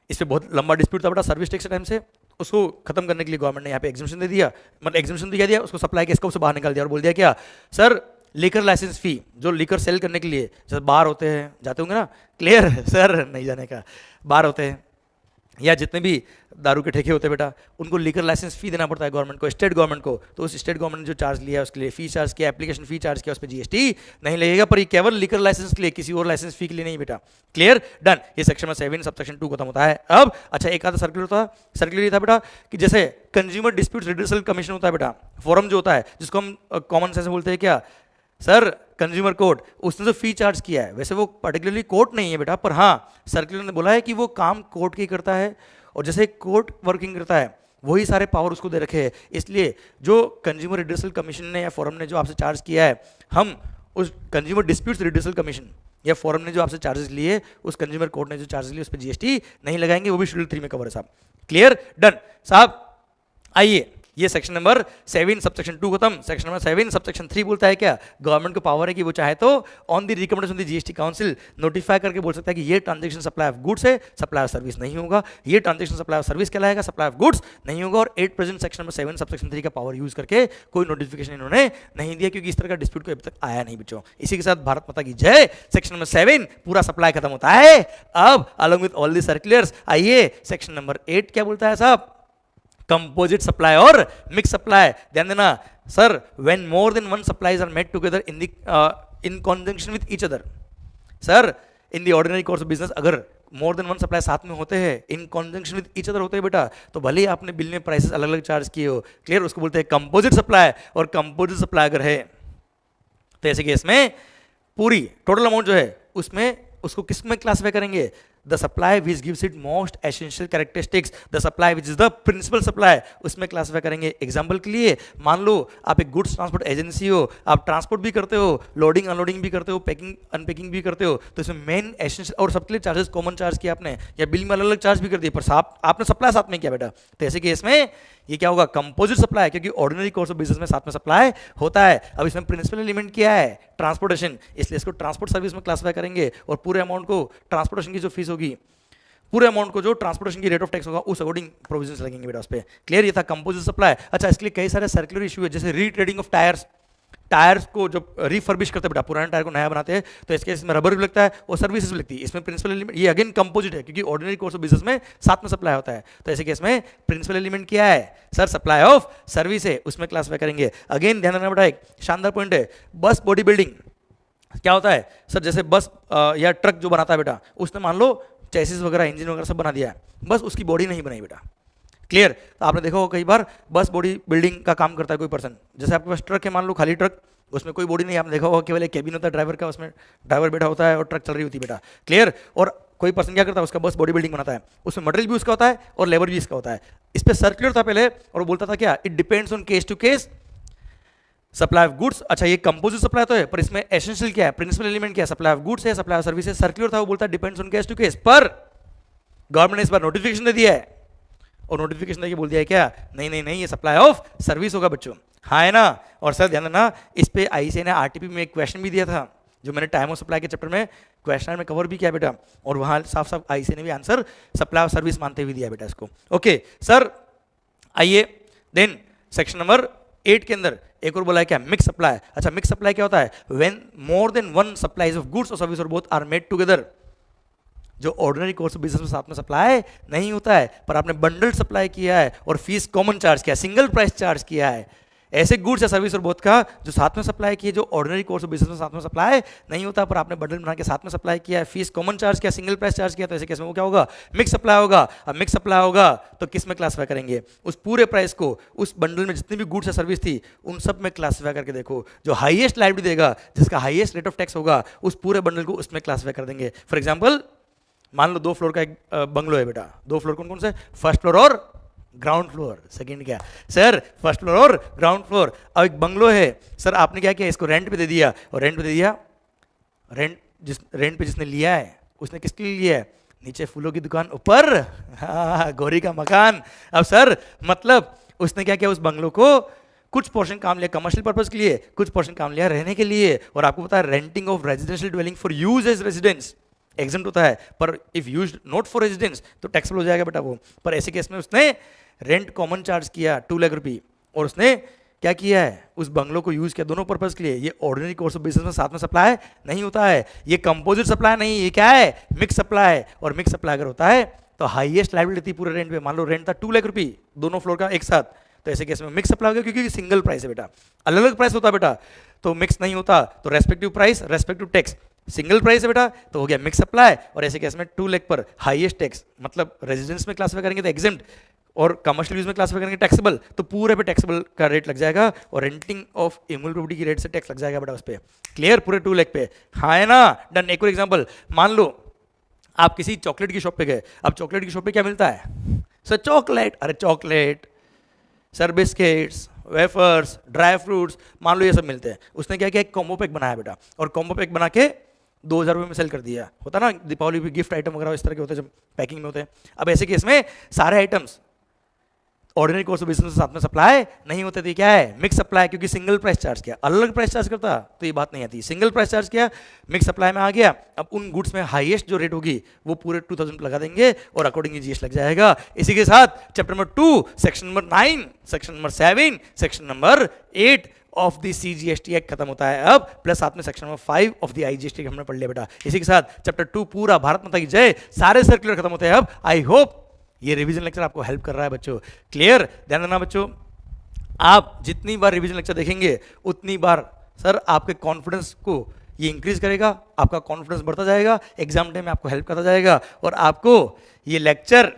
इस पर बहुत लंबा डिस्प्यूट था बेटा सर्विस टैक्स टाइम से, उसको खत्म करने के लिए गवर्नमेंट ने यहाँ पे एग्जाम्पशन दे दिया, मतलब एग्जाम्पशन दिया दिया, उसको सप्लाई के स्कोप से बाहर निकाल दिया और बोल दिया क्या सर, लिकर लाइसेंस फी जो लिकर सेल करने के लिए, जैसे बार होते हैं, जाते होंगे ना, क्लियर सर नहीं जाने का, बार होते हैं या जितने भी दारू के ठेके होते हैं बेटा, उनको लिकर लाइसेंस फी देना पड़ता है गवर्नमेंट को, स्टेट गवर्नमेंट को, तो उस स्टेट गवर्नमेंट ने जो चार्ज लिया उसके लिए फी चार्ज किया, एप्लीकेशन फी चार्ज किया, उस पर जीएसटी नहीं लगेगा, पर ये केवल लिकर लाइसेंस के लिए, किसी और लाइसेंस फी के लिए नहीं बेटा। Clear, done. ये सेक्शन में 7 सबसेक्शन 2 खत्म होता है। अब अच्छा एक आधा सर्कुलर था, सर्कुलर ये था बेटा कि जैसे कंज्यूमर डिस्प्यूट रिड्यूसल कमीशन होता है बेटा, फोरम जो होता है जिसको हम कॉमन सेंस में बोलते हैं क्या सर, कंज्यूमर कोर्ट, उसने जो फी चार्ज किया है, वैसे वो पर्टिकुलरली कोर्ट नहीं है बेटा, पर हाँ सर्कुलर ने बोला है कि वो काम कोर्ट की करता है, और जैसे कोर्ट वर्किंग करता है वही सारे पावर उसको दे रखे हैं, इसलिए जो कंज्यूमर रिड्यूसल कमीशन ने या फोरम ने जो आपसे चार्ज किया है, हम उस कंज्यूमर डिस्प्यूट्स रिड्यूसल कमीशन या फोरम ने जो आपसे चार्जेस लिए, उस कंज्यूमर कोर्ट ने जो चार्जेस लिए, उस पर जीएसटी नहीं लगाएंगे, वो भी शेड्यूल 3 में कवर है साहब। क्लियर, डन साहब। आइए ये सेक्शन नंबर 7 सबसेक्शन 2 खत्म। सेक्शन नंबर 7 सबसेक्शन 3 बोलता है क्या, गवर्नमेंट को पावर है कि वो चाहे तो on the recommendation of the GST council notify करके बोल सकता है कि ये ट्रांजैक्शन सप्लाई ऑफ गुड्स है, सप्लाई ऑफ सर्विस नहीं होगा, ये ट्रांजैक्शन सप्लाई ऑफ सर्विस कहलाएगा, सप्लाई ऑफ गुड्स नहीं होगा। और 8 प्रेजेंट सेक्शन नंबर 7 सबसेक्शन 3 का पावर यूज करके कोई नोटिफिकेशन इन्होंने नहीं दिया, क्योंकि इस तरह का डिस्प्यूट कोई अभी तक आया नहीं बच्चों। इसी के साथ भारत माता की जय। सेक्शन नंबर 7 पूरा सप्लाई खत्म होता है। अब along with all the circulars आइए सेक्शन नंबर 8 क्या बोलता है साहब, कंपोजिट सप्लाई और मिक्स सप्लाई। ध्यान देना sir, when more than one supplies are made together in conjunction with each other. Sir in the ordinary course of business अगर more than one supply साथ में होते हैं, in conjunction with each other होते हैं बेटा, तो भले ही आपने बिल में प्राइसेस अलग अलग चार्ज किए हो, क्लियर, उसको बोलते हैं कंपोजिट सप्लाई। और कंपोजिट सप्लाई अगर है तो ऐसे केस में पूरी टोटल अमाउंट जो है उसमें उसको किस में क्लासिफाई करेंगे, the supply which gives it most essential characteristics, the supply which is the principal supply, उसमें क्लासिफाई करेंगे। एग्जांपल के लिए मान लो आप एक गुड्स ट्रांसपोर्ट एजेंसी हो, आप ट्रांसपोर्ट भी करते हो, लोडिंग अनलोडिंग भी करते हो, पैकिंग अनपैकिंग भी करते हो, तो इसमें मेन एसेंशियल और सबके लिए चार्जेस कॉमन चार्ज किया आपने, या बिल में अलग अलग चार्ज भी कर दिए, पर आपने सप्लाई साथ में किया बेटा, तो ऐसे केस में ये क्या होगा, कंपोजिट सप्लाई, क्योंकि ऑर्डिनरी कोर्स ऑफ बिजनेस में साथ में सप्लाई होता है। अब इसमें प्रिंसिपल एलिमेंट क्या है, ट्रांसपोर्टेशन, इसलिए इसको ट्रांसपोर्ट सर्विस में क्लासिफाई करेंगे। और पूरे अमाउंट को ट्रांसपोर्टेशन की जो फीस होगी, पूरे अमाउंट को जो ट्रांसपोर्टेशन की रेट ऑफ टैक्स होगा उस अकॉर्डिंग प्रोविजंस लगेंगे बेटा उस पे। क्लियर, ये था कंपोजिट सप्लाई। अच्छा, इसके लिए कई सारे सर्कुलर इशू है, जैसे रीट्रेडिंग ऑफ टायर्स को जब रिफर्बिश करते हैं बेटा, पुराने टायर को नया बनाते हैं, तो इसके इसमें रबर भी लगता है और सर्विसेज भी लगती है। इसमें प्रिंसिपल एलिमेंट ये अगेन कंपोजिट है, क्योंकि ऑर्डिनरी कोर्स ऑफ बिजनेस में साथ में सप्लाई होता है, तो ऐसे केस में प्रिंसिपल एलिमेंट क्या है सर, सप्लाई ऑफ सर्विस है, उसमें क्लासिफाई करेंगे। अगेन ध्यान रखना बेटा, एक शानदार पॉइंट है, बस बॉडी बिल्डिंग क्या होता है सर, जैसे बस या ट्रक जो बनाता है बेटा, उसने मान लो चेसिस वगैरह इंजन वगैरह सब बना दिया है, बस उसकी बॉडी नहीं बनाई बेटा। क्लियर, तो आपने देखा होगा कई बार बस बॉडी बिल्डिंग का काम करता है कोई पर्सन, जैसे आपके पास ट्रक है मान लो, खाली ट्रक, उसमें कोई बॉडी नहीं, आपने देखा होगा केवल एक कैबिन होता है ड्राइवर का, उसमें ड्राइवर बैठा होता है और ट्रक चल रही होती है बेटा। क्लियर, और कोई पर्सन क्या करता है, उसका बस बॉडी बिल्डिंग बनाता है, उसमें मटेरियल भी उसका होता है और लेबर भी इसका होता है। इस पर सर्कुलर था पहले और वो बोलता था क्या, it depends on case to case supply of goods. अच्छा, ये कंपोजिट सप्लाई तो है, पर इसमें एसेंशियल क्या है, प्रिंसिपल एलिमेंट क्या है, सप्लाई ऑफ गुड्स है, सप्लाई ऑफ सर्विस है। सर्कुलर था वो बोलता है depends on case to case, पर गवर्नमेंट ने इस बार नोटिफिकेशन दे दिया है और नोटिफिकेशन देके बोल दिया है क्या, नहीं नहीं नहीं, ये सप्लाई ऑफ सर्विस होगा बच्चों, हाँ है ना। और सर ध्यान देना, इस पे आईसीए ने आरटीपी में एक क्वेश्चन भी दिया था, जो मैंने टाइम ऑफ सप्लाई के चैप्टर में क्वेश्चन में कवर भी किया बेटा, और वहां साफ साफ आईसीए ने भी आंसर सप्लाई ऑफ सर्विस मानते हुए दिया बेटा इसको। ओके सर, आइए देन सेक्शन नंबर 8 के अंदर एक और बोला है क्या, मिक्स सप्लाई। अच्छा, मिक्स सप्लाई क्या होता है, when more than one supplies of goods और सर्विस और बोथ आर मेड टुगेदर, जो ऑर्डिनरी कोर्स ऑफ बिजनेस में साथ में सप्लाई नहीं होता है, पर आपने बंडल सप्लाई किया है और फीस कॉमन चार्ज किया, सिंगल प्राइस चार्ज किया है, ऐसे गुड्स या सर्विस और बोथ का जो साथ में सप्लाई किए, जो ऑर्डिनरी कोर्स ऑफ बिजनेस में साथ में सप्लाई नहीं होता, पर आपने बंडल बना के साथ में सप्लाई किया है, फीस कॉमन चार्ज किया, सिंगल प्राइस चार्ज किया, तो ऐसे केस में वो क्या होगा, मिक्स सप्लाई होगा। अब मिक्स सप्लाई होगा तो किस में क्लासिफाई करेंगे, उस पूरे प्राइस को, उस बंडल में जितनी भी गुड्स या सर्विस थी उन सब में क्लासिफाई करके देखो, जो हाईएस्ट लायबिलिटी देगा, जिसका हाईएस्ट रेट ऑफ टैक्स होगा, उस पूरे बंडल को उसमें क्लासिफाई कर देंगे। फॉर एग्जाम्पल मान लो 2 फ्लोर का एक बंगलो है बेटा, 2 फ्लोर कौन कौन से, फर्स्ट फ्लोर और ग्राउंड फ्लोर। सेकंड क्या सर, फर्स्ट फ्लोर और ग्राउंड फ्लोर। अब एक बंगलो है सर, आपने क्या किया, इसको रेंट पे दे दिया, और रेंट पे दे दिया, रेंट पे जिसने लिया है उसने किसके लिए लिया है, नीचे फूलों की दुकान, ऊपर हाँ गौरी का मकान। अब सर मतलब उसने क्या किया, उस बंगलो को कुछ पोर्शन काम लिया कमर्शियल पर्पस के लिए, कुछ पोर्शन काम लिया रहने के लिए, और आपको पता है renting of residential dwelling for use as residence exempt होता है, पर if used not for residence तो टैक्सेबल हो जाएगा बेटा वो। पर ऐसे केस में उसने रेंट कॉमन चार्ज किया 2 लाख रुपये, और उसने क्या किया है, उस बंगलो को यूज किया दोनों पर्पस के लिए। ये ऑर्डिनरी कोर्स ऑफ बिजनेस में साथ में सप्लाई नहीं होता है, ये कंपोजिट सप्लाई नहीं, ये क्या है, मिक्स सप्लाई। और मिक्स सप्लाई अगर होता है तो हाईएस्ट लायबिलिटी पूरे रेंट पे, मान लो रेंट था 2 लाख रुपये दोनों फ्लोर का एक साथ, तो ऐसे केस में मिक्स सप्लाई होगा, क्योंकि सिंगल प्राइस है बेटा, अलग अलग प्राइस होता है बेटा, तो मिक्स नहीं होता, तो respective price respective tax, single price है बेटा तो हो गया मिक्स सप्लाई। और ऐसे केस में 2 लाख पर हाईएस्ट टैक्स, मतलब रेजिडेंस में क्लासिफाई करेंगे तो एग्जेम्प्ट, और कमर्शियल यूज में क्लासिफाई करेंगे टैक्सेबल, तो पूरे पे टैक्सेबल का रेट लग जाएगा, और रेंटिंग ऑफ इमूवेबल प्रॉपर्टी की रेट से टैक्स लग जाएगा बेटा उस पर। क्लियर, पूरे 2 लाख पे, हाँ है ना, डन। एक और एग्जांपल, मान लो आप किसी चॉकलेट की शॉप पे गए, अब चॉकलेट की शॉप पे क्या मिलता है सर, चॉकलेट, अरे chocolate sir, biscuits, wafers, dry fruits, मान लो ये सब मिलते हैं। उसने क्या किया, एक कॉम्बो पैक बनाया बेटा, और कॉम्बो पैक बना के 2000 रुपये में सेल कर दिया। होता ना दीपावली पे गिफ्ट आइटम वगैरह इस तरह के होते हैं जब पैकिंग में होते हैं। अब ऐसे केस में सारे items ordinary course of business के साथ में सप्लाई नहीं होते थे, क्या है मिक्स सप्लाई, क्योंकि सिंगल प्राइस चार्ज किया, अलग प्राइस चार्ज करता तो ये बात नहीं आती, सिंगल प्राइस चार्ज किया, मिक्स सप्लाई में आ गया। अब उन गुड्स में हाईएस्ट जो रेट होगी वो पूरे 2000 लगा देंगे और अकॉर्डिंगली जीएसटी लग जाएगा। इसी के साथ chapter number 2 section number 9 section number 7 section number 8 of the CGST act खत्म होता है अब, प्लस साथ में section number 5 of the IGST हमने पढ़ लिया बेटा। इसी के साथ चैप्टर 2 पूरा, भारत माता की जय, सारे सर्कुलर खत्म होते हैं अब। आई होप ये रिवीजन लेक्चर आपको हेल्प कर रहा है बच्चों। क्लियर? ध्यान देना बच्चों, आप जितनी बार रिवीजन लेक्चर देखेंगे उतनी बार सर आपके कॉन्फिडेंस को ये इंक्रीज करेगा, आपका कॉन्फिडेंस बढ़ता जाएगा, एग्जाम डे में आपको हेल्प करता जाएगा। और आपको ये लेक्चर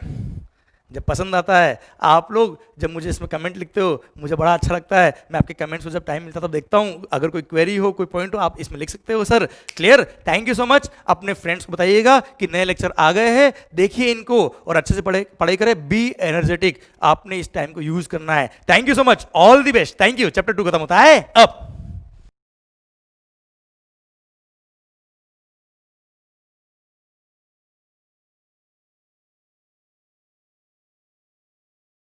जब पसंद आता है, आप लोग जब मुझे इसमें कमेंट लिखते हो मुझे बड़ा अच्छा लगता है, मैं आपके कमेंट्स को जब टाइम मिलता है तब देखता हूँ, अगर कोई क्वेरी हो, कोई पॉइंट हो, आप इसमें लिख सकते हो sir. Clear? Thank you so much. अपने फ्रेंड्स को बताइएगा कि नए लेक्चर आ गए हैं, देखिए इनको और अच्छे से पढ़ाई करें, बी एनर्जेटिक, आपने इस टाइम को यूज करना है। Thank you so much, all the best, thank you. Chapter 2 खत्म होता है अब।